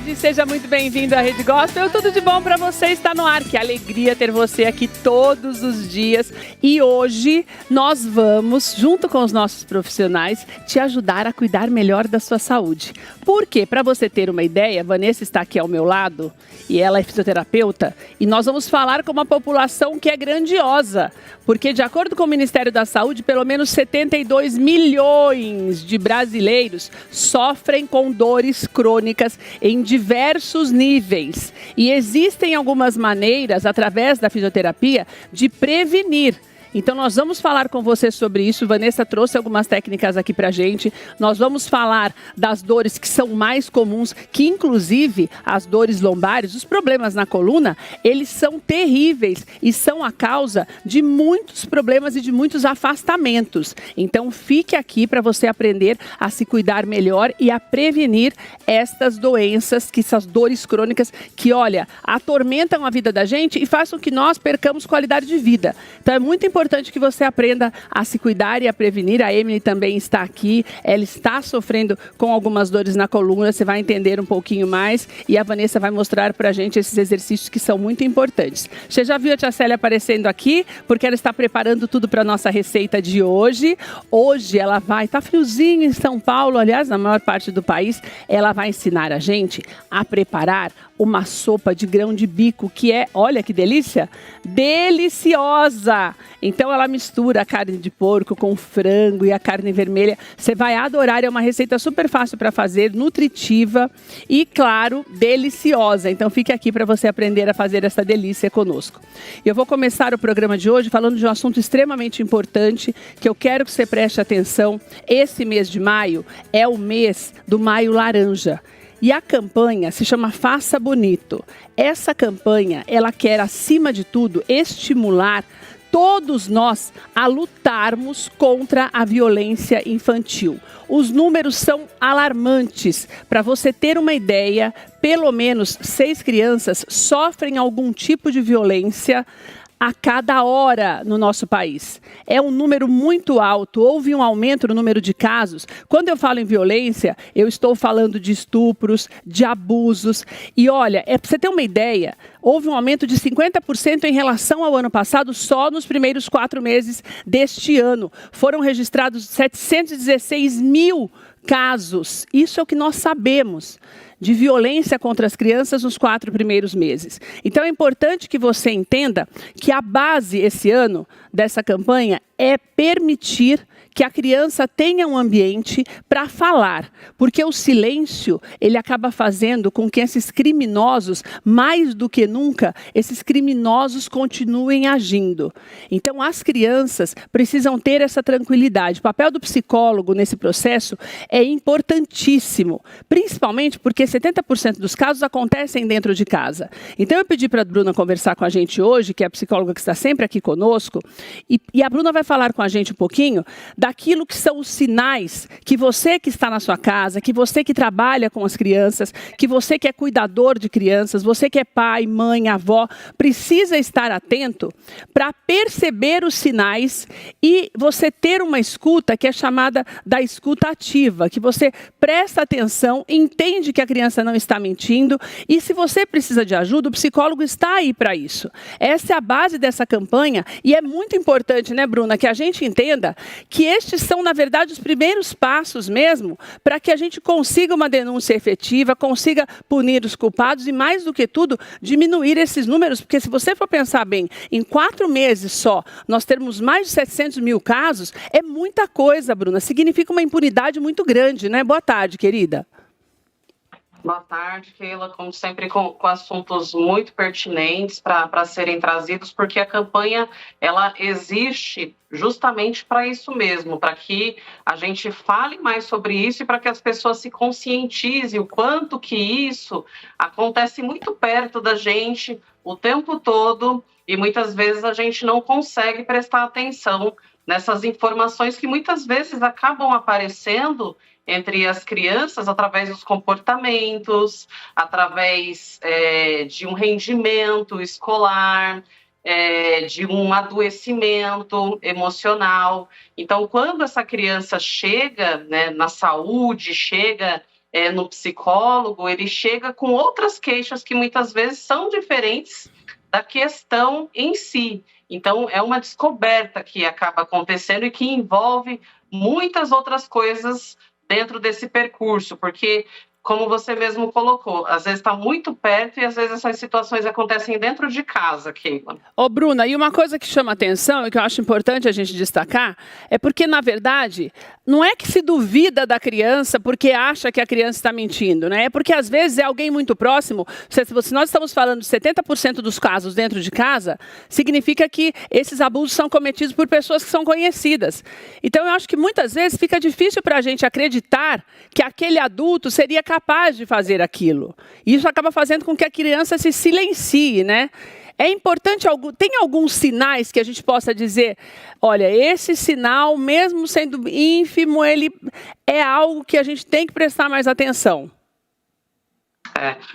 tarde, seja muito bem-vindo à Rede Gospel. Tudo de bom para você, está no ar. Que alegria ter você aqui todos os dias. E hoje nós vamos, junto com os nossos profissionais, te ajudar a cuidar melhor da sua saúde. Porque, para você ter uma ideia, Vanessa está aqui ao meu lado e ela é fisioterapeuta e nós vamos falar com uma população que é grandiosa. Porque, de acordo com o Ministério da Saúde, pelo menos 72 milhões de brasileiros sofrem com dores crônicas em diversos níveis. E existem algumas maneiras, através da fisioterapia, de prevenir. Então, nós vamos falar com você sobre isso. Vanessa trouxe algumas técnicas aqui pra gente. Nós vamos falar das dores que são mais comuns, que inclusive as dores lombares, os problemas na coluna, eles são terríveis e são a causa de muitos problemas e de muitos afastamentos. Então, fique aqui para você aprender a se cuidar melhor e a prevenir estas doenças, que essas dores crônicas que, olha, atormentam a vida da gente e fazem com que nós percamos qualidade de vida. Então, é muito importante que você aprenda a se cuidar e a prevenir. A Emily também está aqui, ela está sofrendo com algumas dores na coluna, você vai entender um pouquinho mais e a Vanessa vai mostrar pra gente esses exercícios que são muito importantes. Você já viu a tia Célia aparecendo aqui? Porque ela está preparando tudo para nossa receita de hoje. Hoje ela vai, tá friozinho em São Paulo, aliás, na maior parte do país, ela vai ensinar a gente a preparar uma sopa de grão de bico que é, olha que delícia, deliciosa. Então ela mistura a carne de porco com frango e a carne vermelha. Você vai adorar, é uma receita super fácil para fazer, nutritiva e, claro, deliciosa. Então fique aqui para você aprender a fazer essa delícia conosco. Eu vou começar o programa de hoje falando de um assunto extremamente importante que eu quero que você preste atenção. Esse mês de maio é o mês do Maio Laranja. E a campanha se chama Faça Bonito. Essa campanha, ela quer, acima de tudo, estimular todos nós a lutarmos contra a violência infantil. Os números são alarmantes. Para você ter uma ideia, pelo menos 6 crianças sofrem algum tipo de violência a cada hora no nosso país. É um número muito alto, houve um aumento no número de casos. Quando eu falo em violência, eu estou falando de estupros, de abusos. E olha, para você ter uma ideia, houve um aumento de 50% em relação ao ano passado, só nos primeiros 4 meses deste ano. Foram registrados 716 mil casos. Isso é o que nós sabemos de violência contra as crianças nos 4 primeiros meses. Então é importante que você entenda que a base esse ano dessa campanha é permitir que a criança tenha um ambiente para falar, porque o silêncio, ele acaba fazendo com que esses criminosos, mais do que nunca, esses criminosos continuem agindo. Então, as crianças precisam ter essa tranquilidade. O papel do psicólogo nesse processo é importantíssimo, principalmente porque 70% dos casos acontecem dentro de casa. Então, eu pedi para a Bruna conversar com a gente hoje, que é a psicóloga que está sempre aqui conosco, e a Bruna vai falar com a gente um pouquinho daquilo que são os sinais que você que está na sua casa, que você que trabalha com as crianças, que você que é cuidador de crianças, você que é pai, mãe, avó, precisa estar atento para perceber os sinais e você ter uma escuta que é chamada da escuta ativa, que você presta atenção, entende que a criança não está mentindo e se você precisa de ajuda, o psicólogo está aí para isso. Essa é a base dessa campanha e é muito importante, né, Bruna, que a gente entenda que estes são, na verdade, os primeiros passos mesmo para que a gente consiga uma denúncia efetiva, consiga punir os culpados e, mais do que tudo, diminuir esses números. Porque se você for pensar bem, em 4 meses só, nós termos mais de 700 mil casos, é muita coisa, Bruna. Significa uma impunidade muito grande, né? Boa tarde, querida. Boa tarde, Keila. Como sempre, com assuntos muito pertinentes para serem trazidos, porque a campanha ela existe justamente para isso mesmo, para que a gente fale mais sobre isso e para que as pessoas se conscientizem o quanto que isso acontece muito perto da gente o tempo todo e muitas vezes a gente não consegue prestar atenção nessas informações que muitas vezes acabam aparecendo entre as crianças através dos comportamentos, através de um rendimento escolar, de um adoecimento emocional. Então, quando essa criança chega, né, na saúde, chega no psicólogo, ele chega com outras queixas que muitas vezes são diferentes da questão em si. Então, é uma descoberta que acaba acontecendo e que envolve muitas outras coisas dentro desse percurso, porque, como você mesmo colocou, às vezes está muito perto e às vezes essas situações acontecem dentro de casa, Keila. Ô, Bruna, e uma coisa que chama atenção e que eu acho importante a gente destacar é porque, na verdade, não é que se duvida da criança porque acha que a criança está mentindo, né? É porque, às vezes, é alguém muito próximo. Se nós estamos falando de 70% dos casos dentro de casa, significa que esses abusos são cometidos por pessoas que são conhecidas. Então, eu acho que muitas vezes fica difícil para a gente acreditar que aquele adulto seria capaz de fazer aquilo. Isso acaba fazendo com que a criança se silencie, né? É importante, tem alguns sinais que a gente possa dizer, olha, esse sinal, mesmo sendo ínfimo, ele é algo que a gente tem que prestar mais atenção.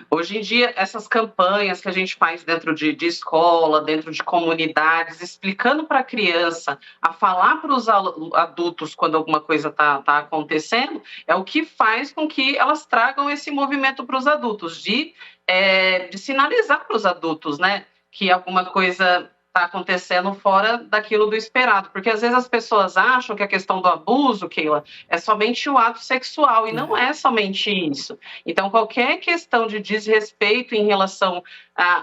Hoje em dia, essas campanhas que a gente faz dentro de escola, dentro de comunidades, explicando para a criança a falar para os adultos quando alguma coisa está acontecendo, é o que faz com que elas tragam esse movimento para os adultos, de sinalizar para os adultos, né, que alguma coisa está acontecendo fora daquilo do esperado. Porque às vezes as pessoas acham que a questão do abuso, Keila, é somente o ato sexual, e não é somente isso. Então, qualquer questão de desrespeito em relação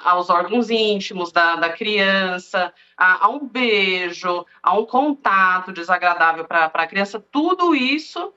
aos órgãos íntimos da criança, a um beijo, a um contato desagradável para a criança, tudo isso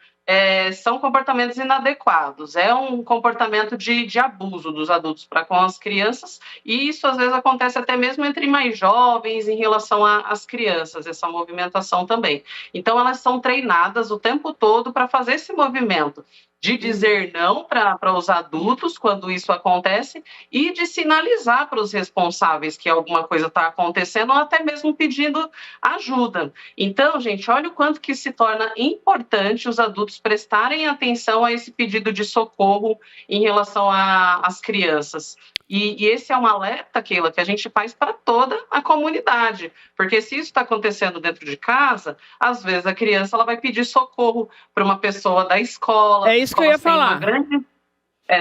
são comportamentos inadequados, é um comportamento de abuso dos adultos para com as crianças, e isso às vezes acontece até mesmo entre mais jovens em relação às crianças, essa movimentação também. Então elas são treinadas o tempo todo para fazer esse movimento, de dizer não para os adultos quando isso acontece e de sinalizar para os responsáveis que alguma coisa está acontecendo ou até mesmo pedindo ajuda. Então, gente, olha o quanto que se torna importante os adultos prestarem atenção a esse pedido de socorro em relação às crianças. E esse é um alerta, Keila, que a gente faz para toda a comunidade, porque se isso está acontecendo dentro de casa, às vezes a criança ela vai pedir socorro para uma pessoa da escola. É isso que eu ia falar.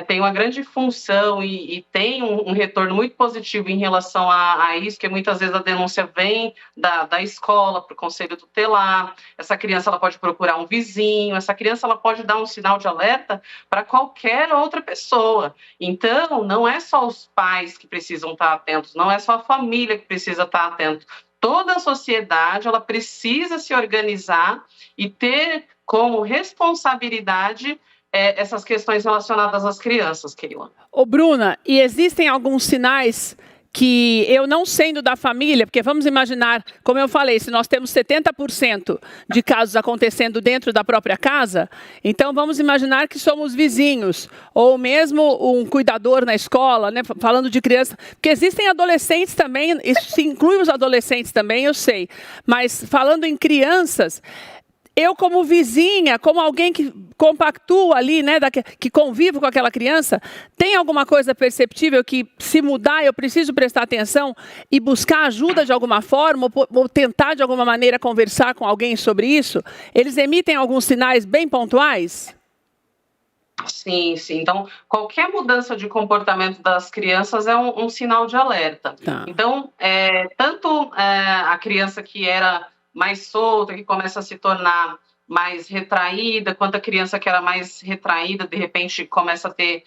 Tem uma grande função e tem um retorno muito positivo em relação a isso, que muitas vezes a denúncia vem da escola para o conselho tutelar, essa criança ela pode procurar um vizinho, essa criança ela pode dar um sinal de alerta para qualquer outra pessoa. Então, não é só os pais que precisam estar atentos, não é só a família que precisa estar atento. Toda a sociedade ela precisa se organizar e ter como responsabilidade essas questões relacionadas às crianças, Keila. Ô, Bruna, e existem alguns sinais que eu não sendo da família, porque vamos imaginar, como eu falei, se nós temos 70% de casos acontecendo dentro da própria casa, então vamos imaginar que somos vizinhos, ou mesmo um cuidador na escola, né, falando de criança, porque existem adolescentes também, isso se inclui os adolescentes também, eu sei, mas falando em crianças, eu como vizinha, como alguém que compactua ali, né, que convive com aquela criança, tem alguma coisa perceptível que se mudar eu preciso prestar atenção e buscar ajuda de alguma forma ou tentar de alguma maneira conversar com alguém sobre isso? Eles emitem alguns sinais bem pontuais? Sim. Então, qualquer mudança de comportamento das crianças é um sinal de alerta. Tá. Então, tanto a criança que era mais solta, que começa a se tornar mais retraída, quanto a criança que era mais retraída, de repente começa a ter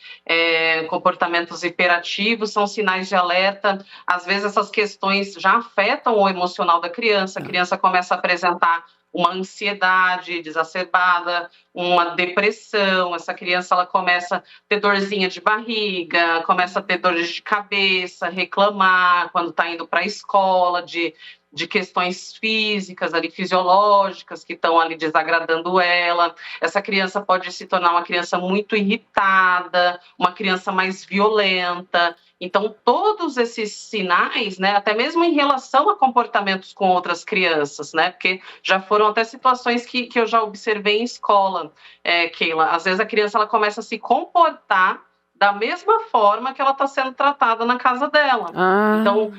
comportamentos hiperativos, são sinais de alerta. Às vezes essas questões já afetam o emocional da criança, a criança começa a apresentar uma ansiedade exacerbada, uma depressão, essa criança ela começa a ter dorzinha de barriga, começa a ter dores de cabeça, reclamar quando está indo para a escola, de questões físicas, ali, fisiológicas, que estão ali desagradando ela. Essa criança pode se tornar uma criança muito irritada, uma criança mais violenta. Então, todos esses sinais, né, até mesmo em relação a comportamentos com outras crianças, né, porque já foram até situações que eu já observei em escola, Keila. Às vezes a criança ela começa a se comportar da mesma forma que ela está sendo tratada na casa dela. Então,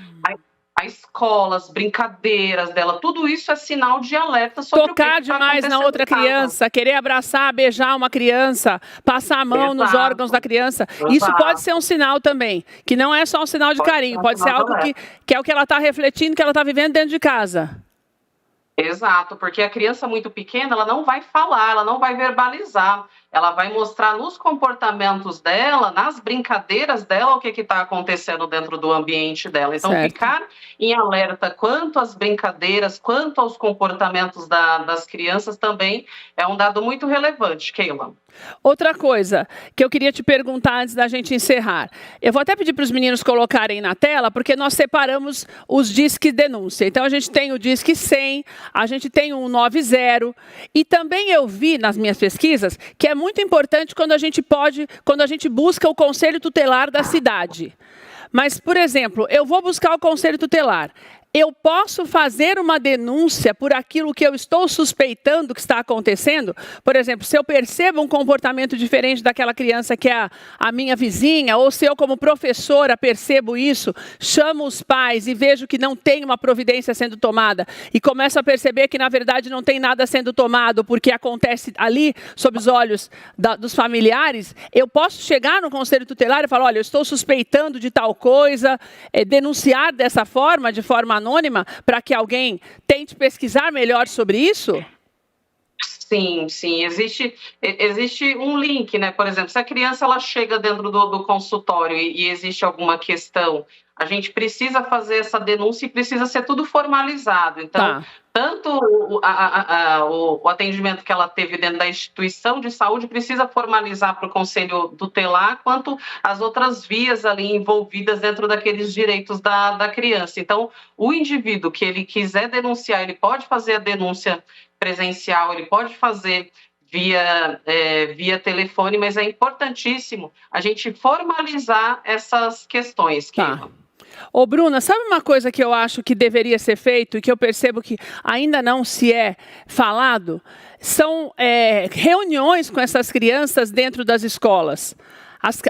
a escola, as brincadeiras dela, tudo isso é sinal de alerta sobre tocar o que tá demais na outra criança, querer abraçar, beijar uma criança, passar a mão nos órgãos da criança. Isso pode ser um sinal também, que não é só um sinal de carinho, pode ser algo que é o que ela está refletindo, que ela está vivendo dentro de casa. Exato, porque a criança muito pequena, ela não vai falar, ela não vai verbalizar, ela vai mostrar nos comportamentos dela, nas brincadeiras dela, o que está acontecendo dentro do ambiente dela. Então, ficar em alerta quanto às brincadeiras, quanto aos comportamentos das crianças também é um dado muito relevante, Keila. Outra coisa que eu queria te perguntar antes da gente encerrar. Eu vou até pedir para os meninos colocarem na tela, porque nós separamos os disque denúncia. Então, a gente tem o disque 100, a gente tem o 190, e também eu vi nas minhas pesquisas que é muito importante quando a gente busca o conselho tutelar da cidade. Mas, por exemplo, eu vou buscar o conselho tutelar. Eu posso fazer uma denúncia por aquilo que eu estou suspeitando que está acontecendo? Por exemplo, se eu percebo um comportamento diferente daquela criança que é a minha vizinha, ou se eu, como professora, percebo isso, chamo os pais e vejo que não tem uma providência sendo tomada e começo a perceber que, na verdade, não tem nada sendo tomado porque acontece ali, sob os olhos dos familiares, eu posso chegar no conselho tutelar e falar, olha, eu estou suspeitando de tal coisa, denunciar dessa forma, de forma anônima, para que alguém tente pesquisar melhor sobre isso? Sim, sim. Existe um link, né? Por exemplo, se a criança ela chega dentro do consultório e existe alguma questão, a gente precisa fazer essa denúncia e precisa ser tudo formalizado. Então, tanto o atendimento que ela teve dentro da instituição de saúde precisa formalizar para o conselho tutelar, quanto as outras vias ali envolvidas dentro daqueles direitos da criança. Então, o indivíduo que ele quiser denunciar, ele pode fazer a denúncia presencial, ele pode fazer via telefone, mas é importantíssimo a gente formalizar essas questões. Ô, Bruna, sabe uma coisa que eu acho que deveria ser feito e que eu percebo que ainda não se é falado? São reuniões com essas crianças dentro das escolas.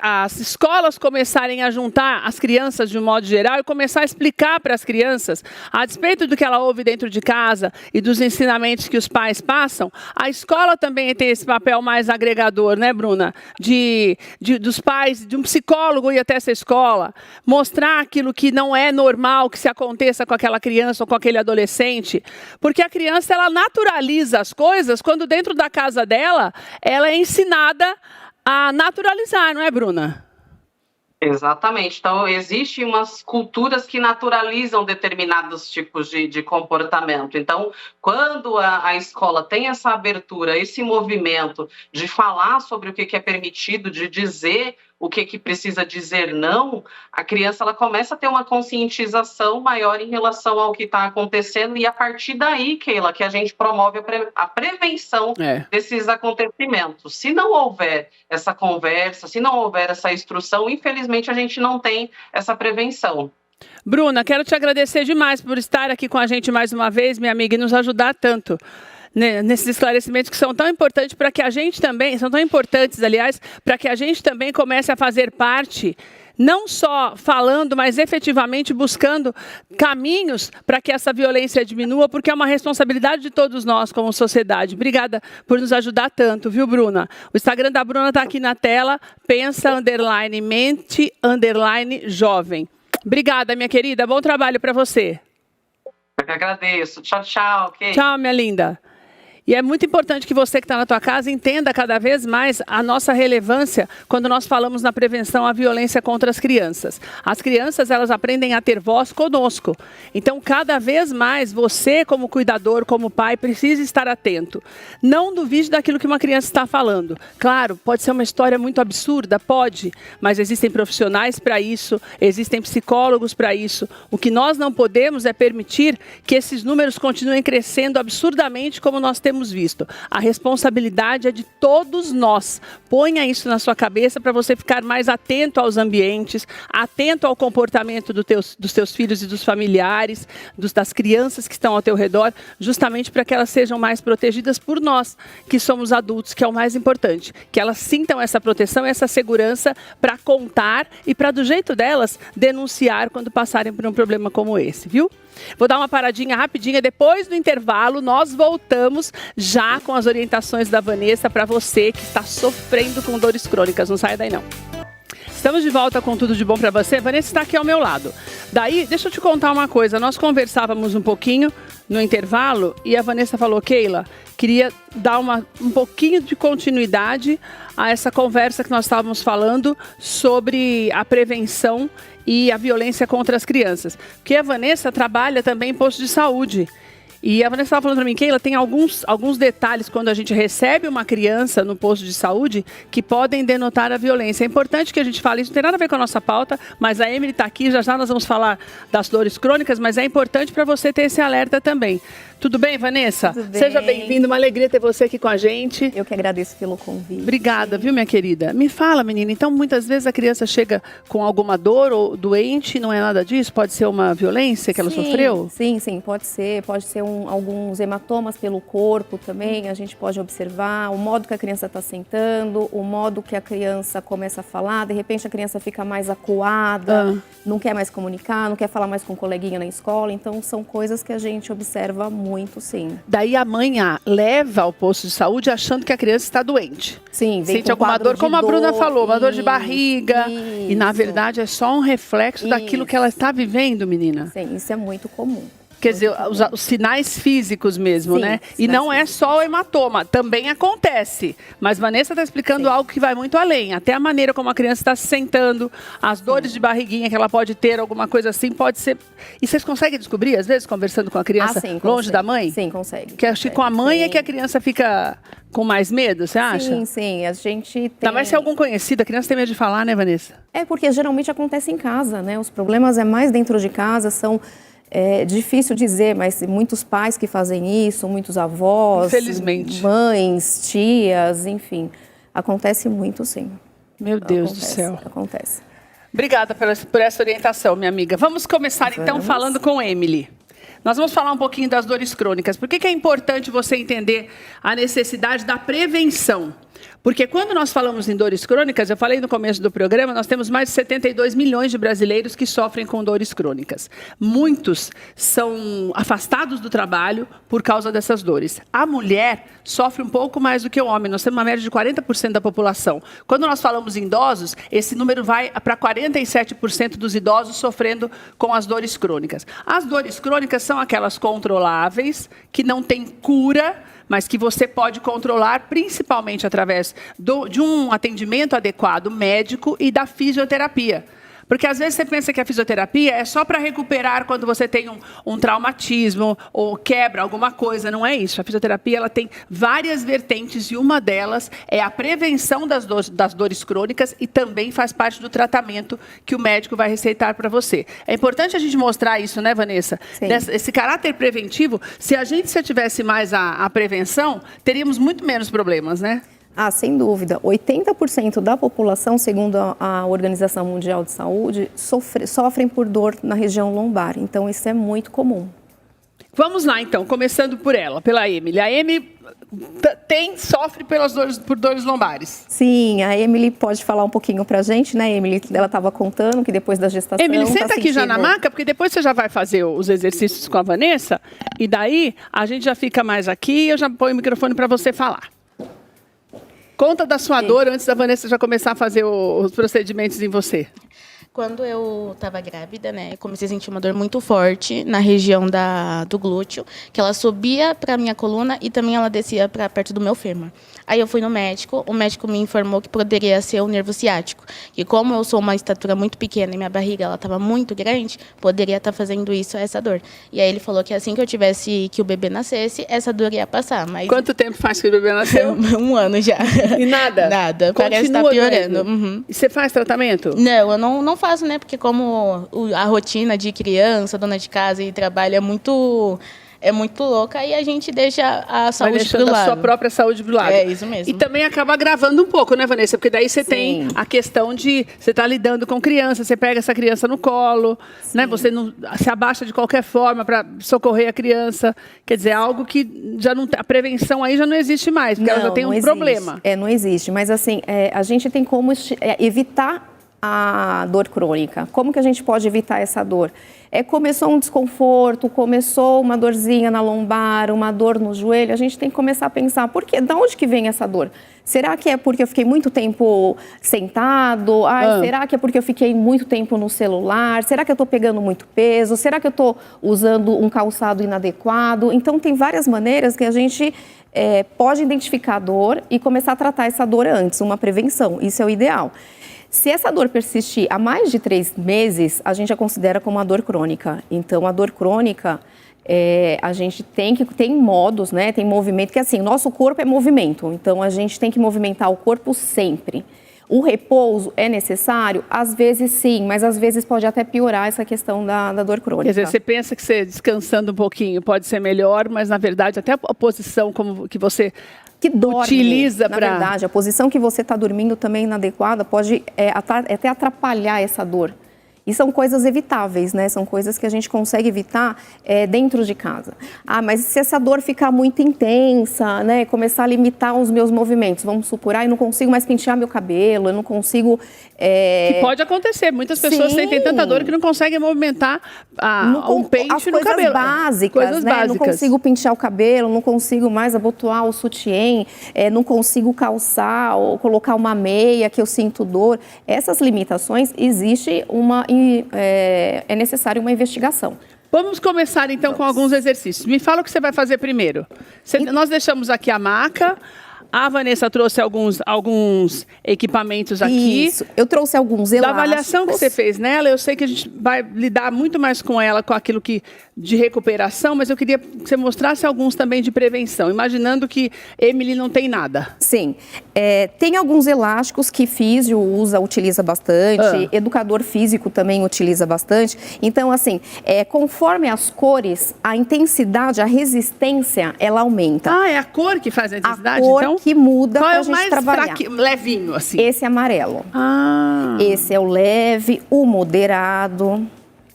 As escolas começarem a juntar as crianças de um modo geral e começar a explicar para as crianças, a despeito do que ela ouve dentro de casa e dos ensinamentos que os pais passam, a escola também tem esse papel mais agregador, né, Bruna? Dos pais, de um psicólogo ir até essa escola, mostrar aquilo que não é normal que se aconteça com aquela criança ou com aquele adolescente, porque a criança, ela naturaliza as coisas quando dentro da casa dela, ela é ensinada a naturalizar, não é, Bruna? Exatamente. Então, existem umas culturas que naturalizam determinados tipos de comportamento. Então, quando a escola tem essa abertura, esse movimento de falar sobre o que é permitido, de dizer o que precisa dizer não, a criança ela começa a ter uma conscientização maior em relação ao que está acontecendo, e a partir daí, Keila, que a gente promove a prevenção desses acontecimentos. Se não houver essa conversa, se não houver essa instrução, infelizmente a gente não tem essa prevenção. Bruna, quero te agradecer demais por estar aqui com a gente mais uma vez, minha amiga, e nos ajudar tanto nesses esclarecimentos que são tão importantes para que a gente também, são tão importantes, aliás, para que a gente também comece a fazer parte, não só falando, mas efetivamente buscando caminhos para que essa violência diminua, porque é uma responsabilidade de todos nós como sociedade. Obrigada por nos ajudar tanto, viu, Bruna? O Instagram da Bruna está aqui na tela, pensa_mente_jovem. Obrigada, minha querida, bom trabalho para você. Eu que agradeço. Tchau, tchau. Okay? Tchau, minha linda. E é muito importante que você que está na tua casa entenda cada vez mais a nossa relevância quando nós falamos na prevenção à violência contra as crianças. As crianças, elas aprendem a ter voz conosco. Então, cada vez mais, você como cuidador, como pai, precisa estar atento. Não duvide daquilo que uma criança está falando. Claro, pode ser uma história muito absurda, pode, mas existem profissionais para isso, existem psicólogos para isso. O que nós não podemos é permitir que esses números continuem crescendo absurdamente como nós temos temos visto. A responsabilidade é de todos nós. Ponha isso na sua cabeça para você ficar mais atento aos ambientes, atento ao comportamento dos teus filhos e dos familiares, das crianças que estão ao teu redor, justamente para que elas sejam mais protegidas por nós, que somos adultos, que é o mais importante. Que elas sintam essa proteção, essa segurança para contar e para, do jeito delas, denunciar quando passarem por um problema como esse, viu? Vou dar uma paradinha rapidinha, depois do intervalo nós voltamos já com as orientações da Vanessa para você que está sofrendo com dores crônicas. Não saia daí não. Estamos de volta com tudo de bom para você. Vanessa está aqui ao meu lado. Daí, deixa eu te contar uma coisa. Nós conversávamos um pouquinho no intervalo e a Vanessa falou, Keila, queria dar um pouquinho de continuidade a essa conversa que nós estávamos falando sobre a prevenção e a violência contra as crianças. Porque a Vanessa trabalha também em posto de saúde. E a Vanessa estava falando para mim, Keila, tem alguns detalhes quando a gente recebe uma criança no posto de saúde que podem denotar a violência. É importante que a gente fale isso, não tem nada a ver com a nossa pauta, mas a Emily está aqui, já já nós vamos falar das dores crônicas, mas é importante para você ter esse alerta também. Tudo bem, Vanessa? Tudo bem. Seja bem-vinda, uma alegria ter você aqui com a gente. Eu que agradeço pelo convite. Obrigada, viu, minha querida? Me fala, menina, então muitas vezes a criança chega com alguma dor ou doente, não é nada disso? Pode ser uma violência que ela sofreu? Sim, pode ser alguns hematomas pelo corpo também, a gente pode observar o modo que a criança está sentando, o modo que a criança começa a falar, de repente a criança fica mais acuada, não quer mais comunicar, não quer falar mais com o coleguinha na escola, então são coisas que a gente observa muito, sim. Daí a mãe leva ao posto de saúde achando que a criança está doente. Sim, vem sente com alguma dor, como a Bruna falou, uma dor de isso, barriga. isso. E na verdade é só um reflexo daquilo que ela está vivendo, menina. Sim, isso é muito comum. Quer dizer, os sinais físicos mesmo, Sim, né? E não é só o hematoma, também acontece. Mas Vanessa está explicando algo que vai muito além. Até a maneira como a criança está se sentando, as dores de barriguinha que ela pode ter, alguma coisa assim, pode ser... E vocês conseguem descobrir, às vezes, conversando com a criança, sim, longe da mãe? Sim, consegue. Que acho que com a mãe é que a criança fica com mais medo, você acha? Sim, a gente tem... Ainda mais se é algum conhecido, a criança tem medo de falar, né, Vanessa? É porque geralmente acontece em casa, né? Os problemas é mais dentro de casa, são... É difícil dizer, mas muitos pais que fazem isso, muitos avós, infelizmente, mães, tias, enfim, acontece muito, sim. Meu Deus do céu. Acontece. Obrigada por essa orientação, minha amiga. Vamos começar então falando com Emily. Nós vamos falar um pouquinho das dores crônicas. Por que é importante você entender a necessidade da prevenção? Porque quando nós falamos em dores crônicas, eu falei no começo do programa, nós temos mais de 72 milhões de brasileiros que sofrem com dores crônicas. Muitos são afastados do trabalho por causa dessas dores. A mulher sofre um pouco mais do que o homem. Nós temos uma média de 40% da população. Quando nós falamos em idosos, esse número vai para 47% dos idosos sofrendo com as dores crônicas. As dores crônicas são aquelas controláveis, que não têm cura, mas que você pode controlar principalmente através de um atendimento adequado médico e da fisioterapia. Porque às vezes você pensa que a fisioterapia é só para recuperar quando você tem um traumatismo ou quebra alguma coisa. Não é isso. A fisioterapia ela tem várias vertentes e uma delas é a prevenção das dores crônicas e também faz parte do tratamento que o médico vai receitar para você. É importante a gente mostrar isso, né, Vanessa? Esse caráter preventivo, se a gente tivesse mais a prevenção, teríamos muito menos problemas, né? Ah, sem dúvida. 80% da população, segundo a Organização Mundial de Saúde, sofrem por dor na região lombar. Então, isso é muito comum. Vamos lá, então, começando por ela, pela Emily. A Emily sofre por dores lombares. Sim, a Emily pode falar um pouquinho pra gente, né, Emily? Ela estava contando que depois da gestação... Emily, senta aqui já na maca, porque depois você já vai fazer os exercícios com a Vanessa, e daí a gente já fica mais aqui e eu já ponho o microfone para você falar. Conta da sua dor antes da Vanessa já começar a fazer os procedimentos em você. Quando eu estava grávida, né, eu comecei a sentir uma dor muito forte na região do glúteo, que ela subia para a minha coluna e também ela descia para perto do meu fêmur. Aí eu fui no médico, o médico me informou que poderia ser o nervo ciático. E como eu sou uma estatura muito pequena e minha barriga estava muito grande, poderia estar fazendo isso, essa dor. E aí ele falou que assim que o bebê nascesse, essa dor ia passar. Mas... Quanto tempo faz que o bebê nasceu? 1 ano já. E nada? Nada, parece estar piorando. Uhum. E você faz tratamento? Não, eu não faço, né? Porque como a rotina de criança, dona de casa e trabalho é muito... é muito louca e a gente deixa a Vai saúde deixando pro a lado. sua própria saúde pro lado. É, isso mesmo. E também acaba agravando um pouco, né, Vanessa? Porque daí você Sim. tem a questão de você tá lidando com criança, você pega essa criança no colo, né? Você não se abaixa de qualquer forma para socorrer a criança. Quer dizer, algo que já não, a prevenção aí já não existe mais, porque ela já tem um existe. problema. Não existe. Mas assim, a gente tem como evitar a dor crônica. Como que a gente pode evitar essa dor? Começou um desconforto, começou uma dorzinha na lombar, uma dor no joelho, a gente tem que começar a pensar, da onde que vem essa dor? Será que é porque eu fiquei muito tempo sentado? Será que é porque eu fiquei muito tempo no celular? Será que eu estou pegando muito peso? Será que eu estou usando um calçado inadequado? Então, tem várias maneiras que a gente pode identificar a dor e começar a tratar essa dor antes, uma prevenção, isso é o ideal. Se essa dor persistir há mais de 3 meses, a gente a considera como uma dor crônica. Então, a dor crônica, a gente tem modos, né? Tem movimento, que assim, nosso corpo é movimento. Então, a gente tem que movimentar o corpo sempre. O repouso é necessário? Às vezes sim, mas às vezes pode até piorar essa questão da dor crônica. Quer dizer, você pensa que você descansando um pouquinho pode ser melhor, mas na verdade até a posição que você que dorme, utiliza na verdade, a posição que você está dormindo também inadequada pode até atrapalhar essa dor. E são coisas evitáveis, né? São coisas que a gente consegue evitar dentro de casa. Mas se essa dor ficar muito intensa, né? Começar a limitar os meus movimentos, vamos supor, eu não consigo mais pentear meu cabelo, eu não consigo... Que pode acontecer. Muitas pessoas sentem tanta dor que não conseguem movimentar um pente no cabelo. Coisas básicas. Não consigo pentear o cabelo, não consigo mais abotoar o sutiã, não consigo calçar ou colocar uma meia que eu sinto dor. Essas limitações, existe é necessário uma investigação. Vamos começar então com alguns exercícios. Me fala o que você vai fazer primeiro. Nós deixamos aqui a maca. A Vanessa trouxe alguns equipamentos aqui. Isso, eu trouxe alguns elásticos. Da avaliação que você fez nela, eu sei que a gente vai lidar muito mais com ela, com aquilo de recuperação, mas eu queria que você mostrasse alguns também de prevenção, imaginando que Emily não tem nada. Sim, tem alguns elásticos que físio utiliza bastante, educador físico também utiliza bastante. Então, assim, conforme as cores, a intensidade, a resistência, ela aumenta. É a cor que faz a intensidade? A cor que muda para a gente trabalhar. Qual é o mais levinho, assim? Esse é amarelo. Esse é o leve, o moderado.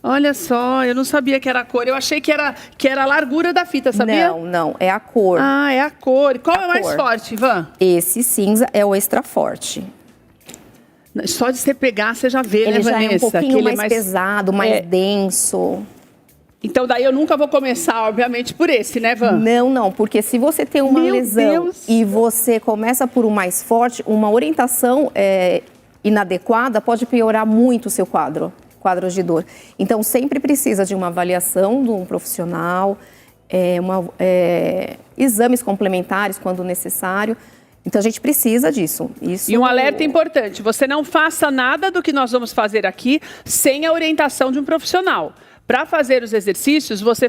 Olha só, eu não sabia que era a cor. Eu achei que era a largura da fita, sabia? Não, é a cor. É a cor. Qual é o mais forte, Ivan? Esse cinza é o extra forte. Só de você pegar, você já vê, né, Vanessa? Ele já é um pouquinho mais pesado, mais denso. Então, daí eu nunca vou começar, obviamente, por esse, né, Van? Não, porque se você tem uma lesão e você começa por um mais forte, uma orientação inadequada pode piorar muito o seu quadro de dor. Então, sempre precisa de uma avaliação de um profissional, exames complementares quando necessário. Então, a gente precisa disso. E um alerta importante, você não faça nada do que nós vamos fazer aqui sem a orientação de um profissional. Para fazer os exercícios, você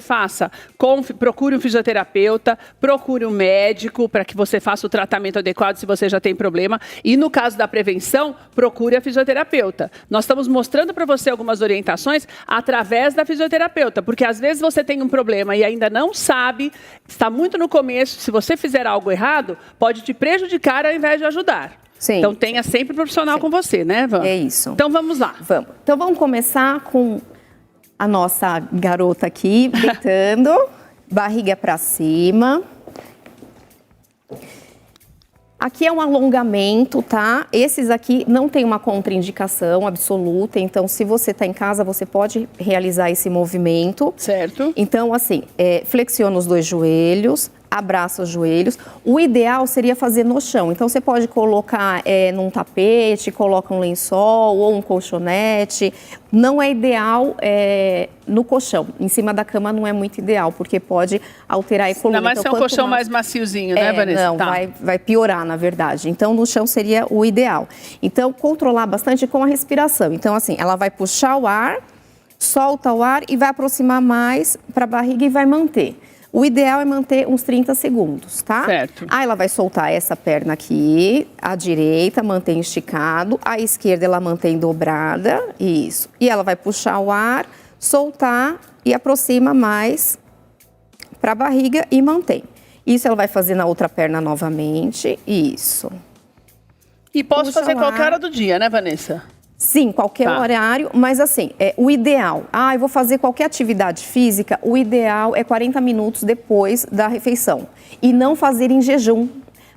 procure um fisioterapeuta, procure um médico para que você faça o tratamento adequado se você já tem problema. E no caso da prevenção, procure a fisioterapeuta. Nós estamos mostrando para você algumas orientações através da fisioterapeuta, porque às vezes você tem um problema e ainda não sabe, está muito no começo, se você fizer algo errado, pode te prejudicar ao invés de ajudar. Sim. Então tenha sempre um profissional com você, né, Van? É isso. Então vamos lá. Vamos. Então vamos começar com a nossa garota aqui, deitando, barriga para cima. Aqui é um alongamento, tá? Esses aqui não tem uma contraindicação absoluta, então se você está em casa, você pode realizar esse movimento. Certo. Então, assim, flexiona os 2 joelhos, abraça os joelhos. O ideal seria fazer no chão. Então, você pode colocar num tapete, coloca um lençol ou um colchonete. Não é ideal no colchão. Em cima da cama não é muito ideal, porque pode alterar a coluna. Ainda mais se é um colchão mais maciozinho, né, Vanessa? Não, vai piorar, na verdade. Então, no chão seria o ideal. Então, controlar bastante com a respiração. Então, assim, ela vai puxar o ar, solta o ar e vai aproximar mais para a barriga e vai manter. O ideal é manter uns 30 segundos, tá? Certo. Aí ela vai soltar essa perna aqui, a direita mantém esticado, a esquerda ela mantém dobrada, isso. E ela vai puxar o ar, soltar e aproxima mais para a barriga e mantém. Isso ela vai fazer na outra perna novamente. Isso. E posso Puxa fazer lá. qualquer hora do dia, né, Vanessa? Sim, qualquer Tá. horário, mas assim, o ideal. Eu vou fazer qualquer atividade física, o ideal é 40 minutos depois da refeição. E não fazer em jejum.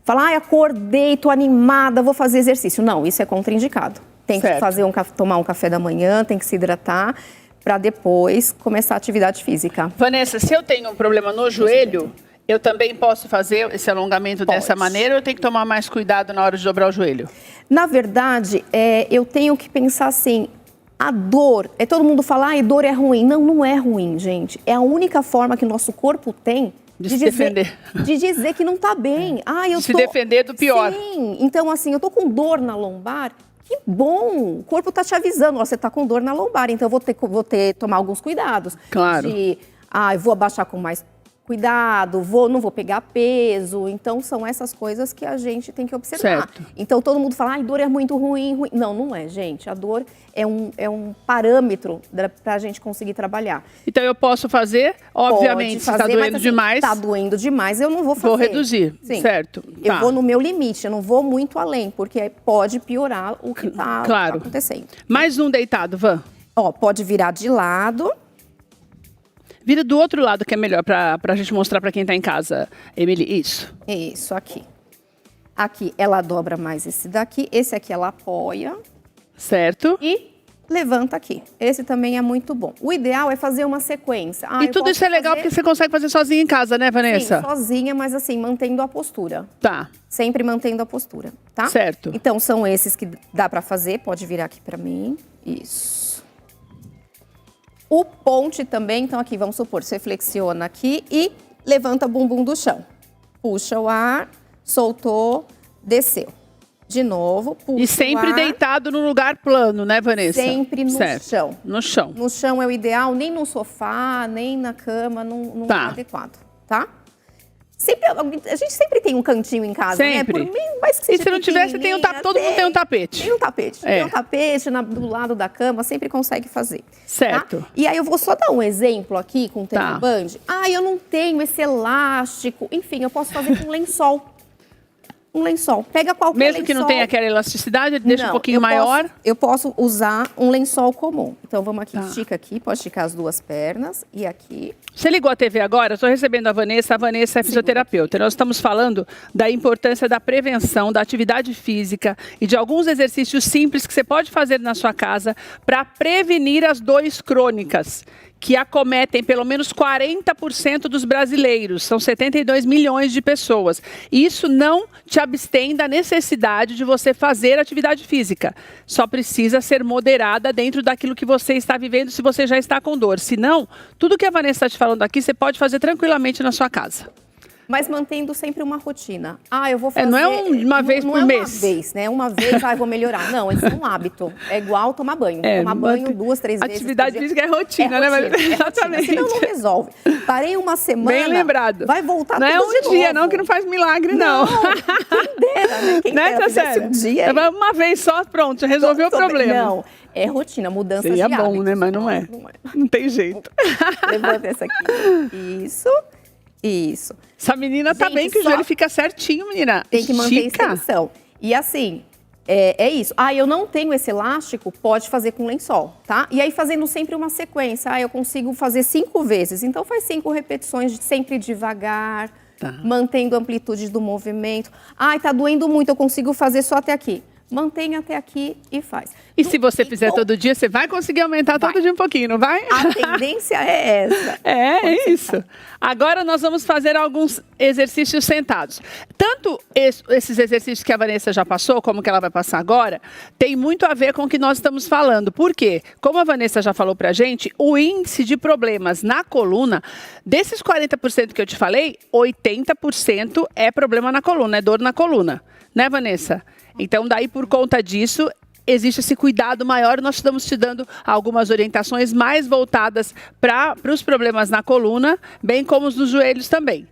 Falar, acordei, tô animada, vou fazer exercício. Não, isso é contraindicado. Tem que fazer tomar um café da manhã, tem que se hidratar, para depois começar a atividade física. Vanessa, se eu tenho um problema no joelho, eu também posso fazer esse alongamento dessa maneira ou eu tenho que tomar mais cuidado na hora de dobrar o joelho? Na verdade, eu tenho que pensar assim, a dor, todo mundo fala, dor é ruim. Não, não é ruim, gente. É a única forma que o nosso corpo tem de se defender. De dizer que não está bem. Se defender do pior. Sim, então assim, eu tô com dor na lombar, que bom, o corpo está te avisando, você está com dor na lombar, então eu vou tomar alguns cuidados. Claro. Eu vou abaixar com mais cuidado, não vou pegar peso. Então, são essas coisas que a gente tem que observar. Certo. Então, todo mundo fala, dor é muito ruim. Não, não é, gente. A dor é um parâmetro para a gente conseguir trabalhar. Então, eu posso fazer, obviamente, se está doendo demais. Está doendo demais, eu não vou fazer. Vou reduzir, sim. Certo. Eu vou no meu limite, eu não vou muito além, porque pode piorar o que está Claro. acontecendo. Mais um deitado, Van. Pode virar de lado. Vira do outro lado que é melhor para a gente mostrar para quem está em casa, Emily. Isso. Isso, aqui. Aqui ela dobra mais esse daqui. Esse aqui ela apoia. Certo. E levanta aqui. Esse também é muito bom. O ideal é fazer uma sequência. E tudo isso é legal porque você consegue fazer sozinha em casa, né, Vanessa? Sim, sozinha, mas assim, mantendo a postura. Tá. Sempre mantendo a postura, tá? Certo. Então, são esses que dá pra fazer. Pode virar aqui pra mim. Isso. O ponte também, então aqui, vamos supor, você flexiona aqui e levanta o bumbum do chão. Puxa o ar, soltou, desceu. De novo, puxa E sempre o ar. deitado no lugar plano, né, Vanessa? Sempre no chão. No chão. No chão é o ideal, nem no sofá, nem na cama, não é adequado, tá? A gente sempre tem um cantinho em casa, sempre. né? Mais que seja e se não tivesse, todo mundo tem um tapete. Tem um tapete. Tem um tapete do lado da cama, sempre consegue fazer. Certo. Tá? E aí eu vou só dar um exemplo aqui com o ThermoBand. Eu não tenho esse elástico. Enfim, eu posso fazer com lençol. Um lençol. Pega qualquer lençol. Mesmo que não tenha aquela elasticidade, deixa um pouquinho maior. Eu posso usar um lençol comum. Então, vamos aqui, estica aqui, pode esticar as duas pernas e aqui. Você ligou a TV agora? Eu estou recebendo a Vanessa é fisioterapeuta. Nós estamos falando da importância da prevenção, da atividade física e de alguns exercícios simples que você pode fazer na sua casa para prevenir as dores crônicas, que acometem pelo menos 40% dos brasileiros. São 72 milhões de pessoas. E isso não te abstém da necessidade de você fazer atividade física. Só precisa ser moderada dentro daquilo que você está vivendo, se você já está com dor. Se não, tudo que a Vanessa está te falando aqui, você pode fazer tranquilamente na sua casa. Mas mantendo sempre uma rotina. Eu vou fazer... Não é uma vez por mês. Não é uma vez, né? Uma vez, eu vou melhorar. Não, isso é um hábito. É igual tomar banho. Tomar banho 2, 3 vezes. Atividade física é rotina, né? Exatamente. Senão não resolve. Parei uma semana... Bem lembrado. Vai voltar tudo de novo. Não é um dia, não, que não faz milagre, não. Quem dera, né? Quem dera, tá sério? Um dia, uma vez só, pronto, resolveu o problema. Não, é rotina, mudança de hábitos. Seria bom, né? Mas não é. Não tem jeito. Levanta essa aqui. Isso. Essa menina tá bem, que o joelho fica certinho, menina. Tem que manter a extensão. E assim, é isso. Eu não tenho esse elástico, pode fazer com lençol, tá? E aí fazendo sempre uma sequência. Eu consigo fazer 5 vezes. Então faz 5 repetições, sempre devagar, mantendo a amplitude do movimento. Tá doendo muito, eu consigo fazer só até aqui. Mantenha até aqui e faz. E se você fizer todo dia, você vai conseguir aumentar todo dia um pouquinho, não vai? A tendência é essa. É isso. Agora nós vamos fazer alguns exercícios sentados. Tanto esses exercícios que a Vanessa já passou, como que ela vai passar agora, tem muito a ver com o que nós estamos falando. Por quê? Como a Vanessa já falou pra gente, o índice de problemas na coluna, desses 40% que eu te falei, 80% é problema na coluna, é dor na coluna. Né, Vanessa? Então, daí, por conta disso, existe esse cuidado maior. Nós estamos te dando algumas orientações mais voltadas para os problemas na coluna, bem como os nos joelhos também.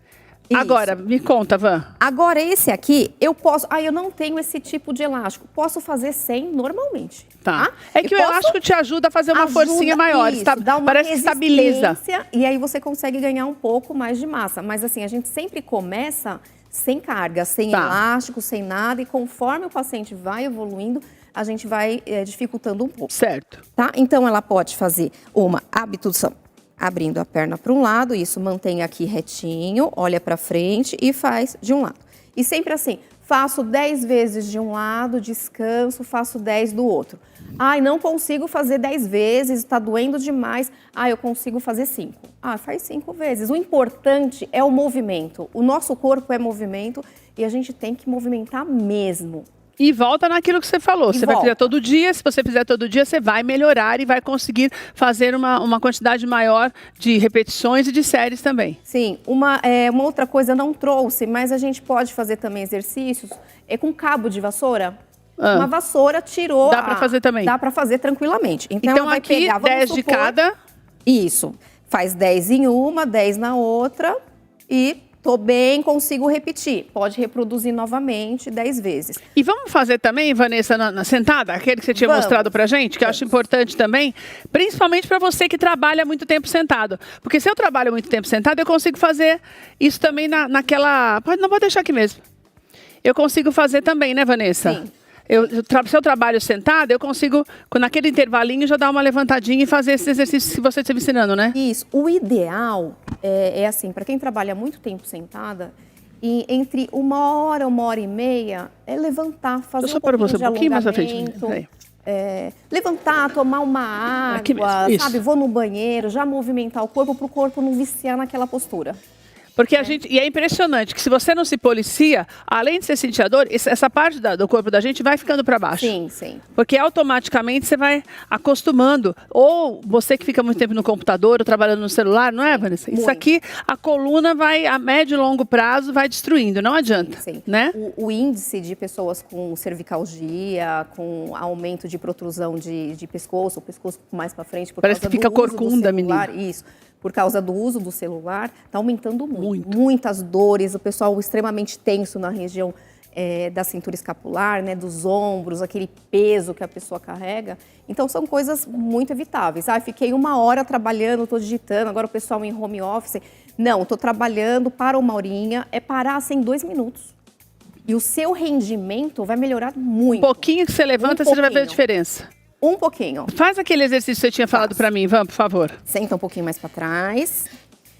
Agora, me conta, Van. Agora, esse aqui, eu posso... eu não tenho esse tipo de elástico. Posso fazer sem normalmente. Tá? É que o elástico te ajuda a fazer uma forcinha maior. Dá uma parece que estabiliza. E aí você consegue ganhar um pouco mais de massa. Mas assim, a gente sempre começa sem carga, sem elástico, sem nada. E conforme o paciente vai evoluindo, a gente vai dificultando um pouco. Certo. Tá? Então, ela pode fazer uma abdução, abrindo a perna para um lado, isso mantém aqui retinho, olha para frente e faz de um lado. E sempre assim, faço 10 vezes de um lado, descanso, faço 10 do outro. Não consigo fazer 10 vezes, está doendo demais. Eu consigo fazer 5. Faz 5 vezes. O importante é o movimento. O nosso corpo é movimento e a gente tem que movimentar mesmo. E volta naquilo que você falou. Você vai fazer todo dia. Se você fizer todo dia, você vai melhorar e vai conseguir fazer uma quantidade maior de repetições e de séries também. Sim. Uma outra coisa eu não trouxe, mas a gente pode fazer também exercícios com cabo de vassoura. Uma vassoura tirou... Dá para fazer também? Dá para fazer tranquilamente. Então ela vai aqui, pegar, 10 de cada. Isso. Faz 10 em uma, 10 na outra e... Tô bem, consigo repetir. Pode reproduzir novamente 10 vezes. E vamos fazer também, Vanessa, na sentada? Aquele que você tinha mostrado pra gente, que eu acho importante também. Principalmente para você que trabalha muito tempo sentado. Porque se eu trabalho muito tempo sentado, eu consigo fazer isso também naquela... Não pode deixar aqui mesmo. Eu consigo fazer também, né, Vanessa? Sim. Se eu trabalho sentada, eu consigo, naquele intervalinho, já dar uma levantadinha e fazer esses exercícios que você está me ensinando, né? Isso. O ideal é assim, para quem trabalha muito tempo sentada, e entre 1 hora, 1 hora e meia, é levantar, fazer um pouquinho de pouquinho mais à frente. Levantar, tomar uma água, sabe? Vou no banheiro, já movimentar o corpo para o corpo não viciar naquela postura. Porque e é impressionante que se você não se policia, além de você sentir a dor, essa parte do corpo da gente vai ficando para baixo. Sim, sim. Porque automaticamente você vai acostumando. Ou você que fica muito tempo no computador ou trabalhando no celular, não é, Vanessa? Muito. Isso aqui, a coluna vai, a médio e longo prazo, vai destruindo, não adianta. Sim. Né? O índice de pessoas com cervicalgia, com aumento de protrusão de pescoço, o pescoço mais para frente, por Parece causa que fica do uso corcunda, do celular, menina. Isso. Por causa do uso do celular, está aumentando muito. Muitas dores, o pessoal extremamente tenso na região da cintura escapular, né, dos ombros, aquele peso que a pessoa carrega. Então, são coisas muito evitáveis. Fiquei 1 hora trabalhando, estou digitando, agora o pessoal em home office. Não, estou trabalhando, para 1 horinha, é parar assim 2 minutos. E o seu rendimento vai melhorar muito. Um pouquinho que você levanta, você já vai ver a diferença. Um pouquinho. Faz aquele exercício que você tinha falado para mim, Van, por favor. Senta um pouquinho mais para trás.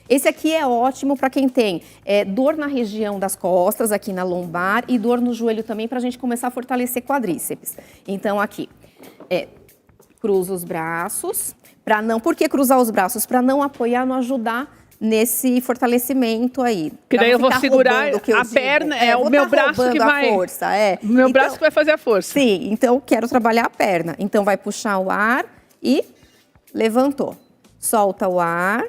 Esse aqui é ótimo para quem tem dor na região das costas, aqui na lombar, e dor no joelho também, para a gente começar a fortalecer quadríceps. Então, aqui, cruza os braços. Por que cruzar os braços? Para não apoiar, não ajudar nesse fortalecimento aí. Que daí eu vou segurar a perna, o meu braço que vai... Força, O meu braço que vai fazer a força. Sim, então quero trabalhar a perna. Então vai puxar o ar e levantou. Solta o ar,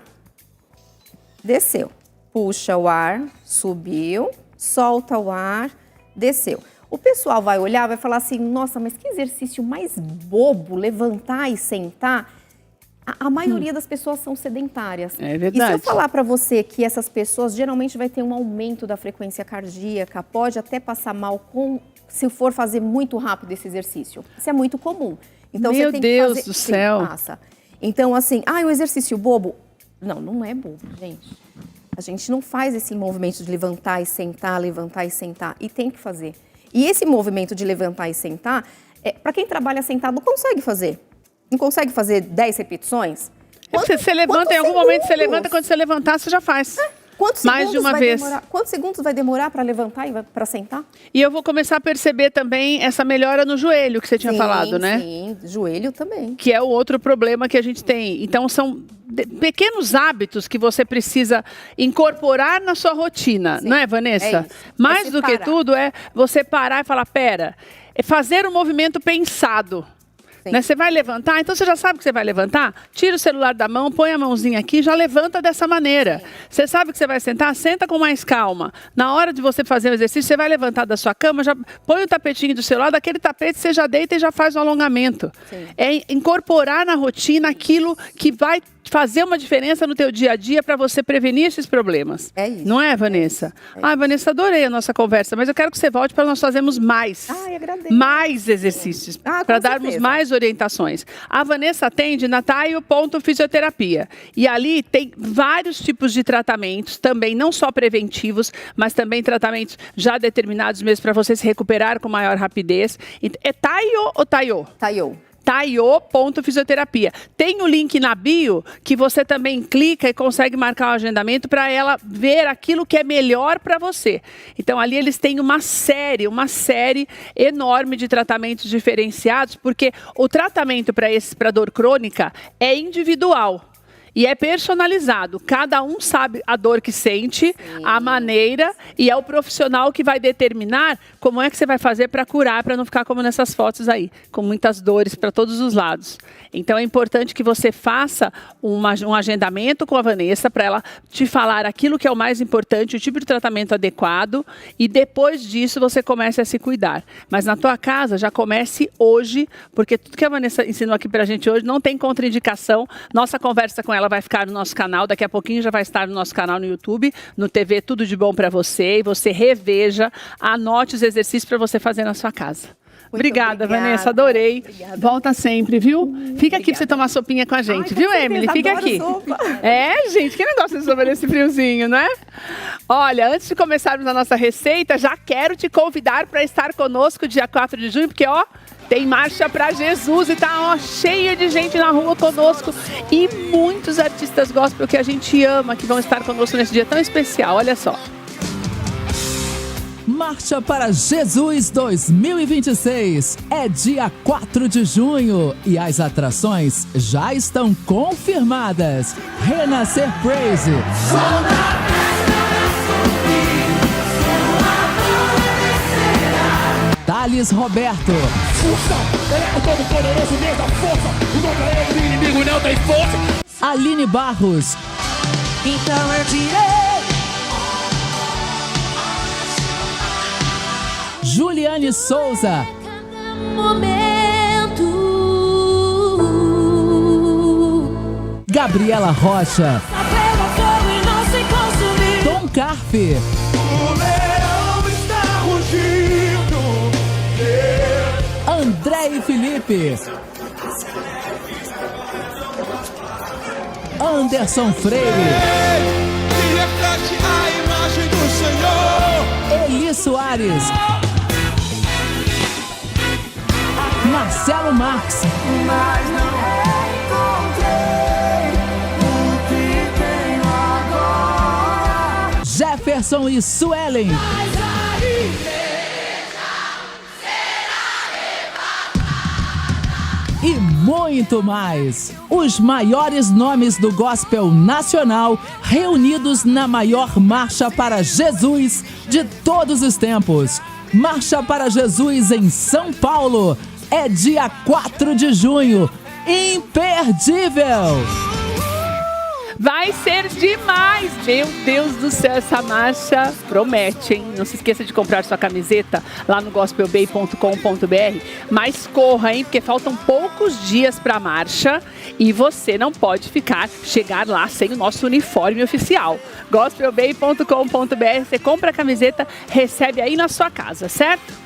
desceu. Puxa o ar, subiu, solta o ar, desceu. O pessoal vai olhar, vai falar assim, nossa, mas que exercício mais bobo, levantar e sentar. A maioria das pessoas são sedentárias. É verdade. E se eu falar para você que essas pessoas geralmente vai ter um aumento da frequência cardíaca, pode até passar mal se for fazer muito rápido esse exercício. Isso é muito comum. Então, Meu você tem Deus que fazer, do céu. Passa. Então, assim, um exercício bobo. Não é bobo, gente. A gente não faz esse movimento de levantar e sentar, levantar e sentar. E tem que fazer. E esse movimento de levantar e sentar, para quem trabalha sentado, não consegue fazer. Não consegue fazer 10 repetições? Você levanta, em algum momento você levanta, quando você levantar, você já faz. Mais de uma vez. Quantos segundos vai demorar para levantar e para sentar? E eu vou começar a perceber também essa melhora no joelho que você tinha falado, né? Sim, joelho também. Que é o outro problema que a gente tem. Então, são pequenos hábitos que você precisa incorporar na sua rotina, não é, Vanessa? É isso. Mais do que tudo é você parar e falar, pera, fazer um movimento pensado. Né? Você vai levantar, então você já sabe que você vai levantar? Tira o celular da mão, põe a mãozinha aqui, já levanta dessa maneira. Sim. Você sabe que você vai sentar? Senta com mais calma. Na hora de você fazer o exercício, você vai levantar da sua cama, já põe o tapetinho do celular, daquele tapete você já deita e já faz um alongamento. Sim. É incorporar na rotina aquilo que vai fazer uma diferença no teu dia a dia para você prevenir esses problemas. É isso. Não é, Vanessa? Vanessa, adorei a nossa conversa, mas eu quero que você volte para nós fazermos mais. Agradeço. Mais exercícios, para darmos mais orientações. A Vanessa atende na Taio.fisioterapia. E ali tem vários tipos de tratamentos, também não só preventivos, mas também tratamentos já determinados mesmo para você se recuperar com maior rapidez. É Taio ou Taio? Taio. Taio.fisioterapia. Tem o link na bio que você também clica e consegue marcar o agendamento para ela ver aquilo que é melhor para você. Então ali eles têm uma série enorme de tratamentos diferenciados, porque o tratamento para dor crônica é individual. E é personalizado. Cada um sabe a dor que sente, a maneira, e é o profissional que vai determinar como é que você vai fazer para curar, para não ficar como nessas fotos aí, com muitas dores para todos os lados. Então é importante que você faça um agendamento com a Vanessa para ela te falar aquilo que é o mais importante, o tipo de tratamento adequado, e depois disso você comece a se cuidar. Mas na tua casa já comece hoje, porque tudo que a Vanessa ensinou aqui para a gente hoje não tem contraindicação. Nossa conversa com ela vai ficar no nosso canal, daqui a pouquinho já vai estar no nosso canal no YouTube, no TV Tudo de Bom para você, e você reveja, anote os exercícios para você fazer na sua casa. Obrigada, Vanessa, adorei. Obrigada. Volta sempre, viu? Fica aqui para você tomar sopinha com a gente, viu, Emily? Fica aqui. Sopa. Gente, quem não gosta de sopa nesse friozinho, né? Olha, antes de começarmos a nossa receita, já quero te convidar para estar conosco dia 4 de junho, porque, tem Marcha para Jesus e tá, cheio de gente na rua conosco. E muitos artistas gospel que a gente ama, que vão estar conosco nesse dia tão especial. Olha só. Marcha para Jesus 2026 é dia 4 de junho e as atrações já estão confirmadas. Renascer Praise, Thales Roberto, Aline Barros, então eu direi. Juliane Souza, Gabriela Rocha, Tom Carfe, André e Felipe, Anderson Freire, Eli Soares, Marcelo Marques, Mas não encontrei o que tenho agora. Jefferson e Suelen, Mas a igreja será e muito mais. Os maiores nomes do gospel nacional reunidos na maior Marcha para Jesus de todos os tempos. Marcha para Jesus em São Paulo. É dia 4 de junho. Imperdível! Vai ser demais! Meu Deus do céu, essa marcha promete, hein? Não se esqueça de comprar sua camiseta lá no gospelbay.com.br. Mas corra, hein? Porque faltam poucos dias para a marcha e você não pode chegar lá sem o nosso uniforme oficial. gospelbay.com.br. Você compra a camiseta, recebe aí na sua casa, certo?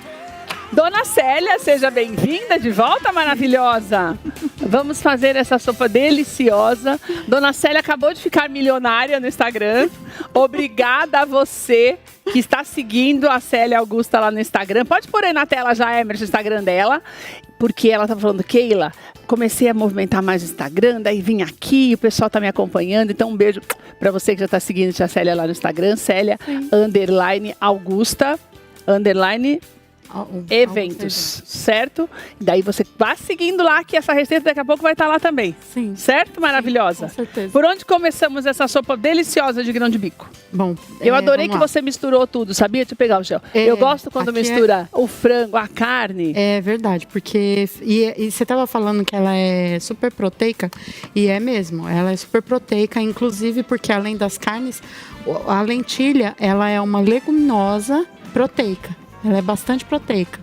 Dona Célia, seja bem-vinda de volta, maravilhosa. Vamos fazer essa sopa deliciosa. Dona Célia acabou de ficar milionária no Instagram. Obrigada a você que está seguindo a Célia Augusta lá no Instagram. Pode pôr aí na tela já, Emerson, o Instagram dela. Porque ela tá falando, Keila, comecei a movimentar mais o Instagram, daí vim aqui, o pessoal tá me acompanhando. Então um beijo para você que já tá seguindo a Célia lá no Instagram. Célia, _Augusta, eventos, certo? Daí você vai seguindo lá que essa receita daqui a pouco vai estar lá também. Sim. Certo? Maravilhosa. Sim, com certeza. Por onde começamos essa sopa deliciosa de grão de bico? Bom, eu adorei que você misturou tudo, sabia? Deixa eu pegar o gel. Eu gosto quando mistura o frango, a carne. É verdade, porque... E você estava falando que ela é super proteica, e é mesmo. Ela é super proteica, inclusive porque além das carnes, a lentilha, ela é uma leguminosa proteica. Ela é bastante proteica.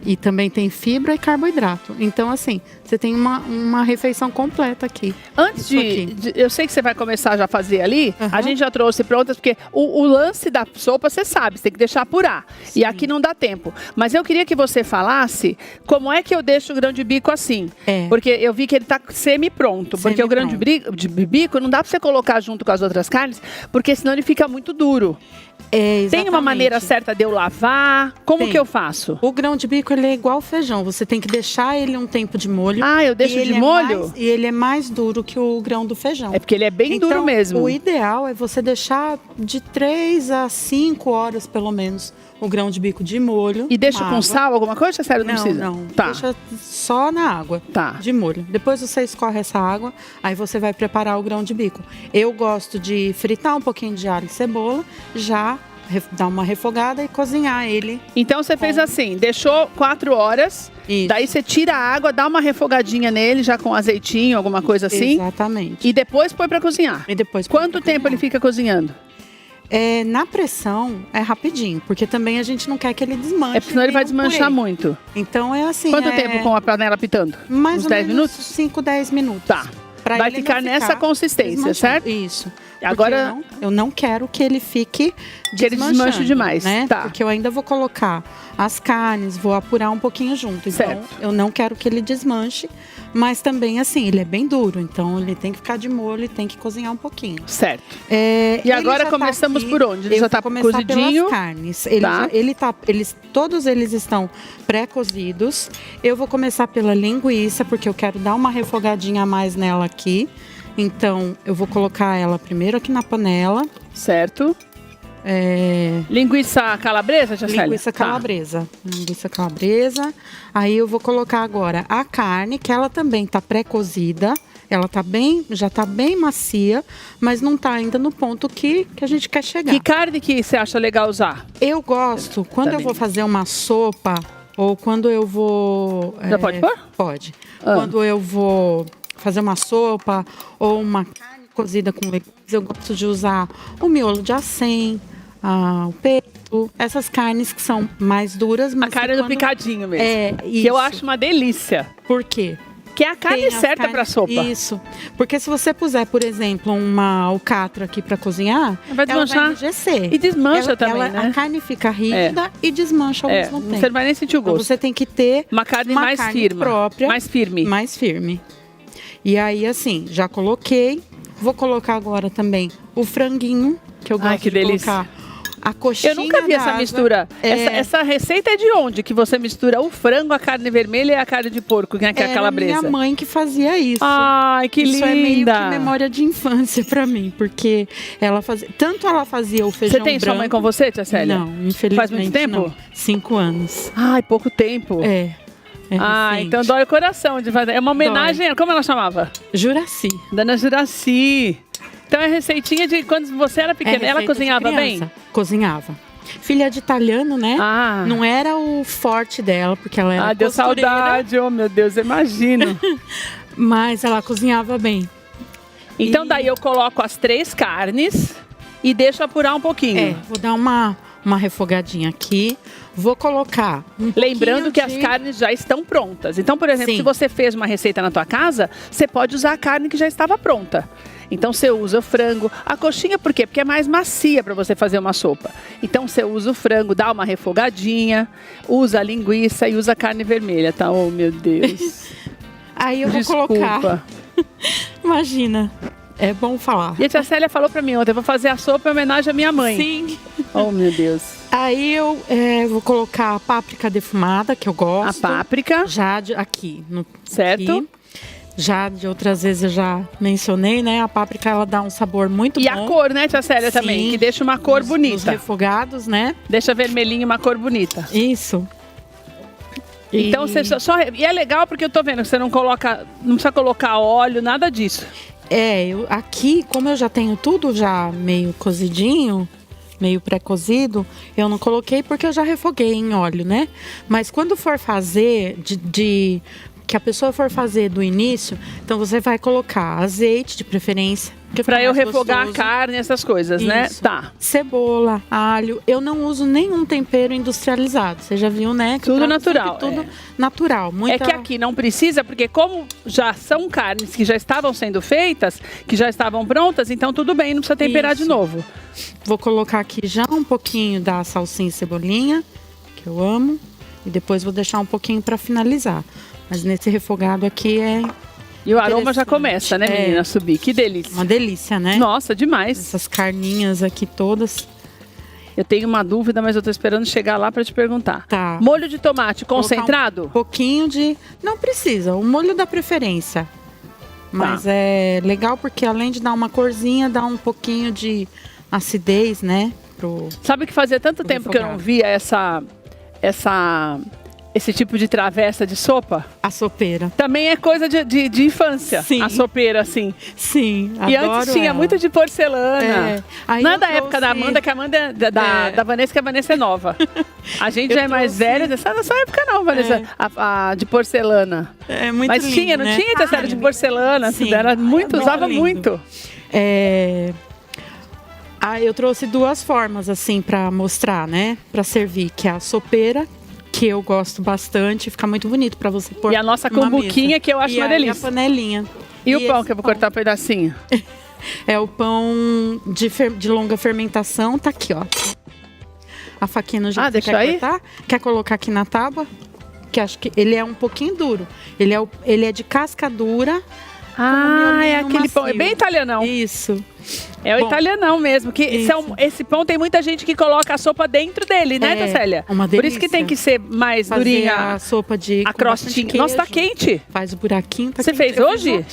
E também tem fibra e carboidrato. Então, assim, Você tem uma refeição completa aqui. Antes Isso aqui. eu sei que você vai começar já a fazer ali, a Aham. gente já trouxe prontas, porque o lance da sopa, você sabe, você tem que deixar apurar. E aqui não dá tempo. Mas eu queria que você falasse como é que eu deixo o grão de bico assim. É. Porque eu vi que ele tá semi-pronto. Porque o grão de bico não dá pra você colocar junto com as outras carnes, porque senão ele fica muito duro. É, Tem uma maneira exatamente. certa de eu lavar? Como Tem. que eu faço? O grão de bico, ele é igual ao feijão. Você tem que deixar ele um tempo de molho. Ah, eu deixo E ele de é molho? E ele é mais duro que o grão do feijão. É porque ele é bem Então, duro mesmo. O ideal é você deixar de 3 a 5 horas, pelo menos, o grão de bico de molho. E deixa com água. sal, alguma coisa? Sério, não, Não, precisa? não. Tá. Deixa só na água. Tá. De molho. Depois você escorre essa água, aí você vai preparar o grão de bico. Eu gosto de fritar um pouquinho de alho e cebola, já dar uma refogada e cozinhar ele. Então você fez assim, deixou 4 horas, Isso. daí você tira a água, dá uma refogadinha nele, já com azeitinho, alguma coisa assim, Exatamente. e depois põe pra cozinhar. E depois Quanto tempo ele fica cozinhando? Na pressão é rapidinho, porque também a gente não quer que ele desmanche. É porque senão ele vai nem o desmanchar purê. muito. Então é assim. Quanto tempo com a panela pitando? Mais Uns ou 10 menos minutos? 5, 10 minutos. Tá. Pra Vai ele não ficar nessa consistência, desmanchando. certo? Isso. Agora- Porque eu não quero que ele fique Que ele desmanche desmanchando, demais, né? tá. Porque eu ainda vou colocar as carnes, vou apurar um pouquinho junto. Então, Certo. eu não quero que ele desmanche, mas também assim, ele é bem duro, então ele tem que ficar de molho e tem que cozinhar um pouquinho. Certo. E E agora começamos por onde? Ele já tá cozidinho? Pelas carnes. Tá. Todos eles estão pré-cozidos. Eu vou começar pela linguiça, porque eu quero dar uma refogadinha a mais nela aqui. Então, eu vou colocar ela primeiro aqui na panela. Certo. Linguiça calabresa, Tia Célia? Linguiça Tá. calabresa. Linguiça calabresa. Aí eu vou colocar agora a carne, que ela também tá pré-cozida. Ela já tá bem macia, mas não tá ainda no ponto que a gente quer chegar. Que carne que você acha legal usar? Eu gosto, quando eu bem. vou fazer uma sopa, ou quando eu vou... Já pode pôr? Pode. Ah. Quando eu vou fazer uma sopa, ou uma carne cozida com legumes, eu gosto de usar o miolo de acém, o peito, essas carnes que são mais duras. Mas A carne que do quando- picadinho mesmo. É, Que eu isso. acho uma delícia. Por quê? Que é a carne Tem as certa carnes- pra sopa. Isso. Porque se você puser, por exemplo, uma alcatra aqui pra cozinhar, Vai ela desmanchar. vai enrijecer. E desmancha também, né? A carne fica rígida e desmancha ao mesmo tempo. você não vai nem sentir o Então gosto. você tem que ter Uma carne mais firme. própria, Mais firme. mais firme. E aí, assim, já coloquei. Vou colocar agora também o franguinho, que eu gosto Ai, que de delícia. colocar a coxinha. Eu nunca vi da essa asa. mistura. Essa receita é de onde? Que você mistura o frango, a carne vermelha e a carne de porco, que é a Era calabresa. minha mãe que fazia isso. Ai, que Isso linda. é meio que memória de infância pra mim, porque ela fazia, tanto ela fazia o feijão Você tem branco. sua mãe com você, Tia Célia? Não, infelizmente Faz muito tempo? não. 5 anos. Ai, pouco tempo. É recente. Então dói o coração de fazer. É uma homenagem. Como ela chamava? Juraci. Dona Juraci. Então é receitinha de quando você era pequena. Ela receita de cozinhava bem? criança. Cozinhava. Filha de italiano, né? Ah. Não era o forte dela, porque ela era Deu costureira, saudade. Oh, meu Deus, eu imagino. mas ela cozinhava bem. Então daí eu coloco as 3 carnes e deixo apurar um pouquinho. Vou dar uma refogadinha aqui. Vou colocar Lembrando que as de- carnes já estão prontas. Então, por exemplo, Sim. se você fez uma receita na tua casa, você pode usar a carne que já estava pronta. Então você usa o frango, a coxinha por quê? Porque é mais macia para você fazer uma sopa. Então você usa o frango, dá uma refogadinha, usa a linguiça e usa a carne vermelha, tá? Oh, meu Deus. Aí eu vou Desculpa. colocar. Imagina. É bom falar. E a Tia Célia falou para mim ontem, eu vou fazer a sopa em homenagem à minha mãe. Sim. Oh, meu Deus. Aí eu vou colocar a páprica defumada, que eu A gosto. páprica, Já aqui. certo? Aqui. Já de outras vezes eu já mencionei, né? A páprica, ela dá um sabor muito E bom. a cor, né, Tia Célia, Sim. também, que deixa uma cor Nos bonita. refogados, né? Deixa vermelhinho uma cor bonita. Isso. Então você só. E é legal porque eu tô vendo que você não coloca. Não precisa colocar óleo, nada disso. Aqui, como eu já tenho tudo já meio cozidinho, meio pré-cozido, eu não coloquei porque eu já refoguei em óleo, né? Mas quando for fazer que a pessoa for fazer do início, então você vai colocar azeite de preferência. que fica Pra eu mais refogar gostoso. a carne, essas coisas, né? Isso. Tá. Cebola, alho. Eu não uso nenhum tempero industrializado. Você já viu, né? Que Tudo eu trago sempre natural, Tudo é. natural. Muita... É que a aqui não precisa, porque como já são carnes que já estavam sendo feitas, que já estavam prontas, então tudo bem, não precisa temperar de Isso. novo. Vou colocar aqui já um pouquinho da salsinha e cebolinha, que eu amo. E depois vou deixar um pouquinho para finalizar. Mas nesse refogado aqui é E o aroma já interessante. começa, né, menina, a subir. Que delícia. uma delícia, né? Nossa, demais. Essas carninhas aqui todas. Eu tenho uma dúvida, mas eu tô esperando chegar lá para te perguntar. Tá. Molho de tomate concentrado? Um pouquinho de... Não precisa, o molho da preferência. Mas é legal porque além de dar uma corzinha, dá um pouquinho de acidez, né? Sabe que fazia tanto tempo que eu não via esse tipo de travessa de sopa? A sopeira. Também é coisa de infância. Sim. A sopeira, assim. Sim, E adoro antes tinha ela. muito de porcelana. É. Aí Não é eu da época da trouxe- Amanda, que a Amanda é da Vanessa, que a Vanessa é nova. A gente Eu já é mais trouxe- velha, nessa época não, Vanessa. A de porcelana. É muito Mas lindo, tinha, não né? tinha essa era de porcelana, Sim. era muito, É usava lindo. muito. Eu trouxe duas formas, assim, pra mostrar, né? Pra servir, que é a sopeira, que eu gosto bastante, fica muito bonito pra você pôr E a nossa numa cumbuquinha, mesa. que eu acho E uma aí delícia. a panelinha. E o pão, esse que eu vou cortar um pedacinho? É o pão de longa fermentação, tá aqui, ó. A faquinha no jeito que deixa quer aí? cortar. Quer colocar aqui na tábua? Que acho que ele é um pouquinho duro. Ele é de casca dura. Ah, é miolinho aquele pão. É macio. bem italianão. Isso. É o Bom, italianão mesmo. Que isso. esse pão tem muita gente que coloca a sopa dentro dele, né, É, Tassélia? uma Por isso que delícia. tem que ser mais Fazer durinha. a sopa de A com bastante crostinha. Nossa, tá queijo. quente. Faz o buraquinho. Tá Você quente. fez Eu hoje?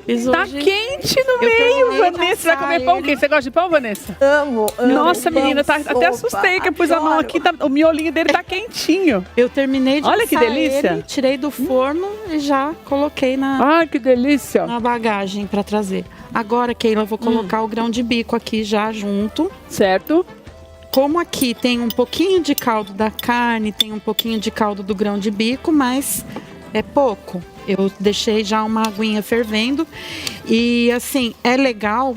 Fiz Tá hoje. quente no Eu meio, terminei de Vanessa. Você vai assar comer pão ele. quente? Você gosta de pão, Vanessa? Amo. Nossa, amo menina, até sopa, assustei que eu pus a mão adoro. aqui. O miolinho dele tá quentinho. Eu terminei de Olha que assar delícia. ele, tirei do forno e já coloquei Ai, que delícia. na bagagem para trazer. Agora, Keila, eu vou colocar o grão de bico aqui já junto. Certo? Como aqui tem um pouquinho de caldo da carne, tem um pouquinho de caldo do grão de bico, mas é pouco. Eu deixei já uma aguinha fervendo. E assim, é legal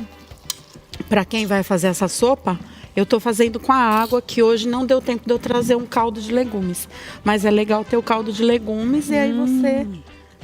para quem vai fazer essa sopa. Eu tô fazendo com a água, que hoje não deu tempo de eu trazer um caldo de legumes. Mas é legal ter o caldo de legumes e aí você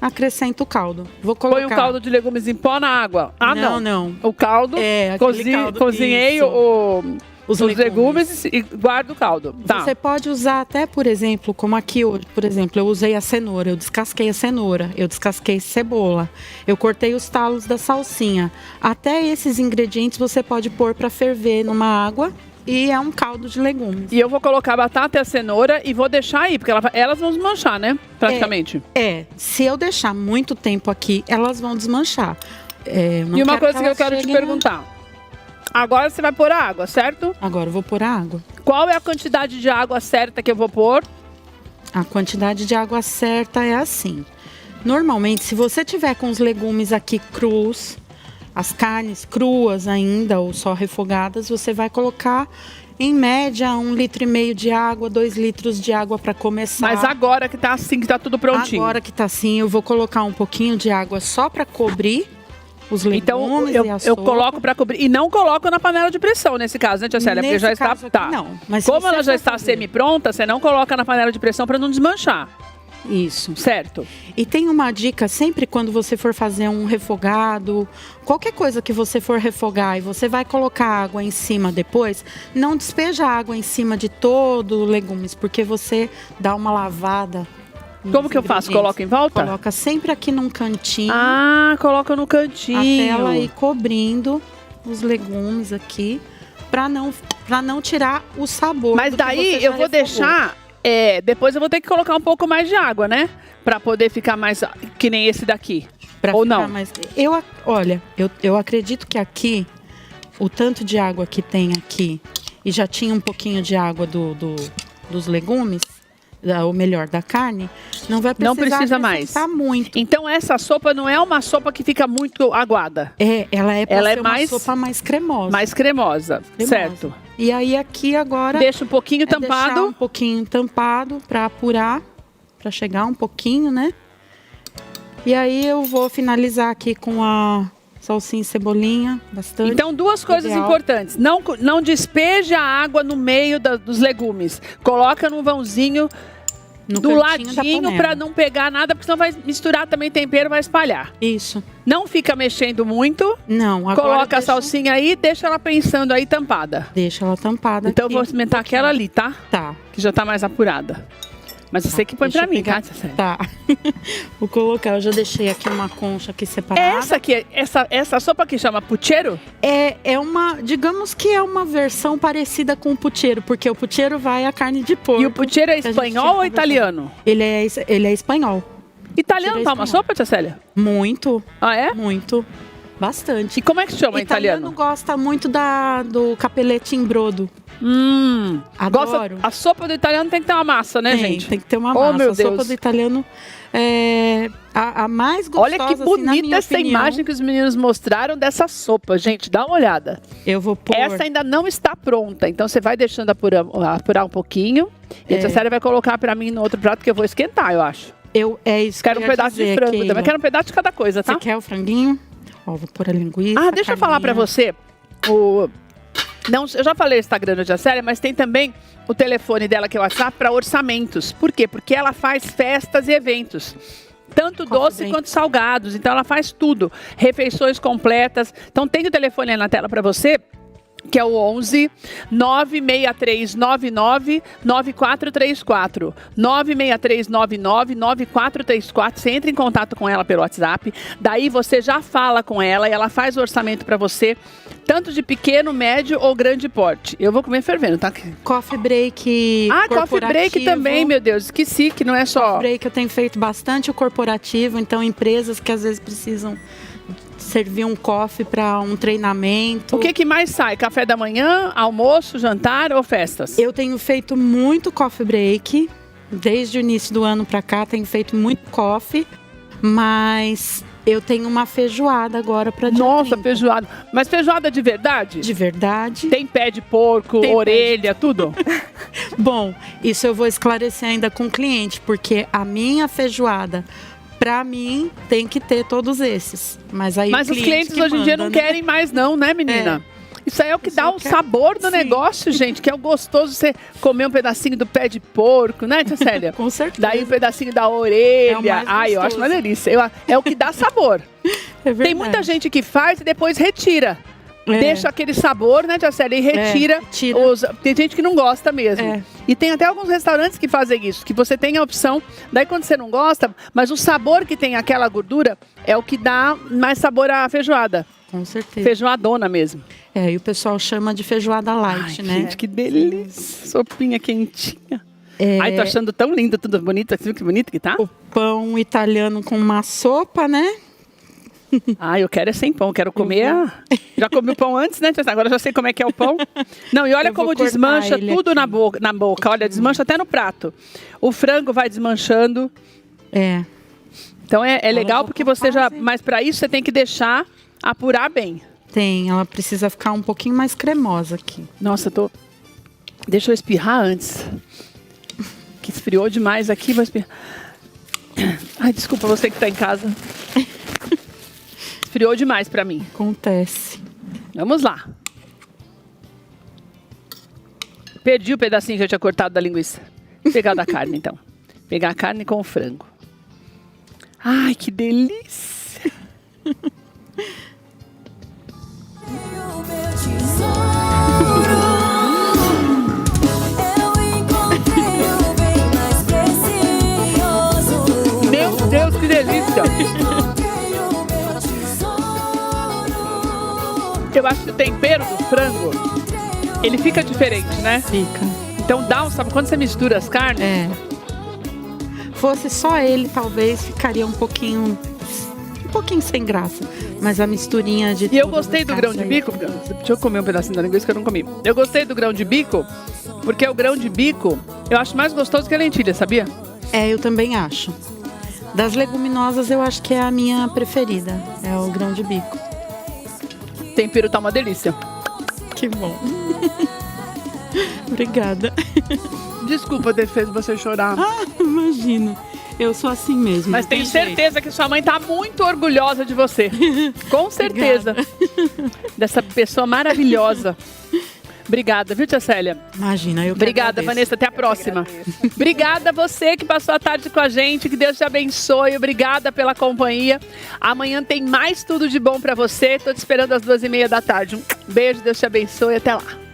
acrescenta o caldo. Vou colocar. Põe o caldo de legumes em pó na água. Ah, não. Não. O caldo, É, aquele caldo, cozinhei isso. os legumes e guardo o caldo. Tá. Você pode usar até, por exemplo, como aqui hoje, por exemplo, eu usei a cenoura, eu descasquei a cenoura, eu descasquei cebola, eu cortei os talos da salsinha. Até esses ingredientes você pode pôr para ferver numa água e é um caldo de legumes. E eu vou colocar a batata e a cenoura e vou deixar aí, porque elas vão desmanchar, né? Praticamente. Se eu deixar muito tempo aqui, elas vão desmanchar. E uma coisa que eu elas quero te cheguem na- perguntar. Agora você vai pôr a água, certo? Agora eu vou pôr a água. Qual é a quantidade de água certa que eu vou pôr? A quantidade de água certa é assim. Normalmente, se você tiver com os legumes aqui crus, as carnes cruas ainda ou só refogadas, você vai colocar em média 1,5 litro de água, 2 litros de água para começar. Mas agora que tá assim, que tá tudo prontinho. Agora que tá assim, eu vou colocar um pouquinho de água só para cobrir os legumes Então e a eu sopa. coloco para cobrir. E não coloco na panela de pressão nesse caso, né, tia Célia? Porque Nesse já está. caso aqui, Tá. não. Mas se Como você ela já for está fazer- semi-pronta, você não coloca na panela de pressão para não desmanchar. Isso. Certo. E tem uma dica, sempre quando você for fazer um refogado, qualquer coisa que você for refogar e você vai colocar água em cima depois, não despeja água em cima de todo o legumes, porque você dá uma lavada. nos Como que eu faço? ingredientes. Coloco em volta? Coloca sempre aqui num cantinho, Ah, coloca no cantinho. até ela ir cobrindo os legumes aqui, para não tirar o sabor. Mas do que daí você já eu vou refogou. deixar. Depois eu vou ter que colocar um pouco mais de água, né? Pra poder ficar mais que nem esse daqui. Pra Ou ficar não? mais- Olha, eu acredito que aqui, o tanto de água que tem aqui, e já tinha um pouquinho de água dos legumes, ou melhor, da carne, não vai precisar Não precisa mais. acrescentar muito. Então essa sopa não é uma sopa que fica muito aguada. Ela é, pra Ela é ser mais- uma sopa mais cremosa. Mais cremosa. Cremosa. Certo. E aí aqui agora Deixa um pouquinho deixar tampado. um pouquinho tampado para apurar, para chegar um pouquinho, né? E aí eu vou finalizar aqui com a salsinha e cebolinha, bastante. Então, duas coisas Ideal. importantes. Não despeje a água no meio dos legumes. Coloca num vãozinho No do cantinho da ladinho panela. pra não pegar nada, porque senão vai misturar também tempero, vai espalhar. Isso. Não fica mexendo muito. Não, agora Coloca a deixa- salsinha aí, deixa ela pensando aí tampada. Deixa ela tampada Então eu aqui. vou experimentar aquela ali, tá? Tá. Que já tá mais apurada. Mas você que põe Deixa pra eu mim, pegar- tá? Cecília? Tá. Vou colocar, eu já deixei aqui uma concha aqui separada. Essa aqui, essa sopa aqui chama pucheiro? É uma, digamos que é uma versão parecida com o pucheiro, porque o pucheiro vai a carne de porco. E o pucheiro é que a gente espanhol tinha ou conversado. italiano? Ele é espanhol. Italiano Pucheiro é toma espanhol. sopa, tia Célia? Muito, Ah, é? muito. Bastante. E como é que chama Italiano italiano? gosta muito do capelete em brodo. Gosta, Adoro. a sopa do italiano tem que ter uma massa, né, gente? Tem que ter uma Oh, massa. meu A sopa Deus. do italiano é a mais gostosa. Olha que assim, na bonita minha essa opinião. imagem que os meninos mostraram dessa sopa. Gente, dá uma olhada. Eu vou pôr. Essa ainda não está pronta, então você vai deixando apurar um pouquinho. E a tia Célia vai colocar pra mim no outro prato que eu vou esquentar, eu acho. É isso Quero que um eu ia pedaço de dizer, frango Keila. também. Quero um pedaço de cada coisa, tá? Você quer o franguinho? Ó, vou pôr a linguiça. Ah, deixa eu falar pra você. Não, eu já falei o Instagram da Tia Célia, mas tem também o telefone dela, que é o WhatsApp, para orçamentos. Por quê? Porque ela faz festas e eventos. Tanto doce break. quanto salgados. Então ela faz tudo. Refeições completas. Então tem o telefone aí na tela para você, que é o 11 96399 9434. 96399 9434. Você entra em contato com ela pelo WhatsApp. Daí você já fala com ela e ela faz o orçamento para você, tanto de pequeno, médio ou grande porte. Eu vou comer fervendo, tá? Coffee break. Ah, coffee break corporativo. também, meu Deus. Esqueci que não é só. Coffee break eu tenho feito bastante o corporativo, então empresas que às vezes precisam servir um coffee para um treinamento. O que mais sai? Café da manhã, almoço, jantar ou festas? Eu tenho feito muito coffee break. Desde o início do ano para cá, tenho feito muito coffee. Mas eu tenho uma feijoada agora para dia Nossa, 30. feijoada. Mas feijoada de verdade? De verdade. Tem pé de porco, Tem orelha, tudo? Bom, isso eu vou esclarecer ainda com o cliente, porque a minha feijoada, pra mim, tem que ter todos esses. Mas aí Mas o os clientes que hoje em dia manda, não né? querem mais não, né, menina? Isso aí é o que dá o quer- sabor do Sim. negócio, gente, que é o gostoso você comer um pedacinho do pé de porco, né, tia Célia? Com certeza. Daí um pedacinho da É orelha. o mais Ai, eu acho gostoso. uma delícia. É o que dá sabor. É verdade. Tem muita gente que faz e depois retira. É. Deixa aquele sabor, né, tia Célia? E retira. retira. Tem gente que não gosta mesmo. É. E tem até alguns restaurantes que fazem isso, que você tem a opção, daí quando você não gosta, mas o sabor que tem aquela gordura é o que dá mais sabor à feijoada. Com certeza. Feijoadona mesmo. E o pessoal chama de feijoada light, Ai, né? gente, que delícia. Sopinha quentinha. É, Ai, tô achando tão lindo, tudo bonito. Assim, que bonito que tá. o pão italiano com uma sopa, né? Ai, eu quero é sem pão, quero comer. Já comi o pão antes, né? Agora eu já sei como é que é o pão. Não, e olha Eu vou como cortar desmancha ele tudo aqui. na boca. Olha, desmancha até no prato. O frango vai desmanchando. É. Então é legal vou porque você já. fazer. Mas para isso você tem que deixar apurar bem. Tem, ela precisa ficar um pouquinho mais cremosa aqui. Nossa, deixa eu espirrar antes. Que esfriou demais aqui, vou espirrar. Ai, desculpa você que tá em casa. Esfriou demais pra mim. Acontece. Vamos lá. Perdi o pedacinho que eu tinha cortado da linguiça. Vou pegar o da carne, então. Pegar a carne com o frango. Ai, que delícia. O meu tesouro, eu encontrei o bem mais precioso. Meu Deus, que delícia. Encontrei o meu tesouro. Eu acho que o tempero do frango, ele fica diferente, né? Fica. Então dá um sabor. Quando você mistura as carnes, É. Fosse só ele, talvez ficaria um pouquinho sem graça. Mas a misturinha de E eu todas gostei as do grão de carnes aí- bico. Deixa eu comer um pedacinho da linguiça que eu não comi. Eu gostei do grão de bico, porque o grão de bico eu acho mais gostoso que a lentilha, sabia? É, eu também acho. Das leguminosas, eu acho que é a minha preferida. É o grão de bico. O tempero tá uma delícia. Que bom. Obrigada. Desculpa ter feito você chorar. Imagina. Eu sou assim mesmo. Mas não tenho tem jeito. certeza que sua mãe tá muito orgulhosa de você. Com certeza. Dessa pessoa maravilhosa. Obrigada, viu, tia Célia? Imagina, eu que Obrigada, agradeço. Vanessa. Até a próxima. Obrigada a você que passou a tarde com a gente. Que Deus te abençoe. Obrigada pela companhia. Amanhã tem mais tudo de bom pra você. Tô te esperando às 2h30 da tarde. Um beijo, Deus te abençoe. Até lá.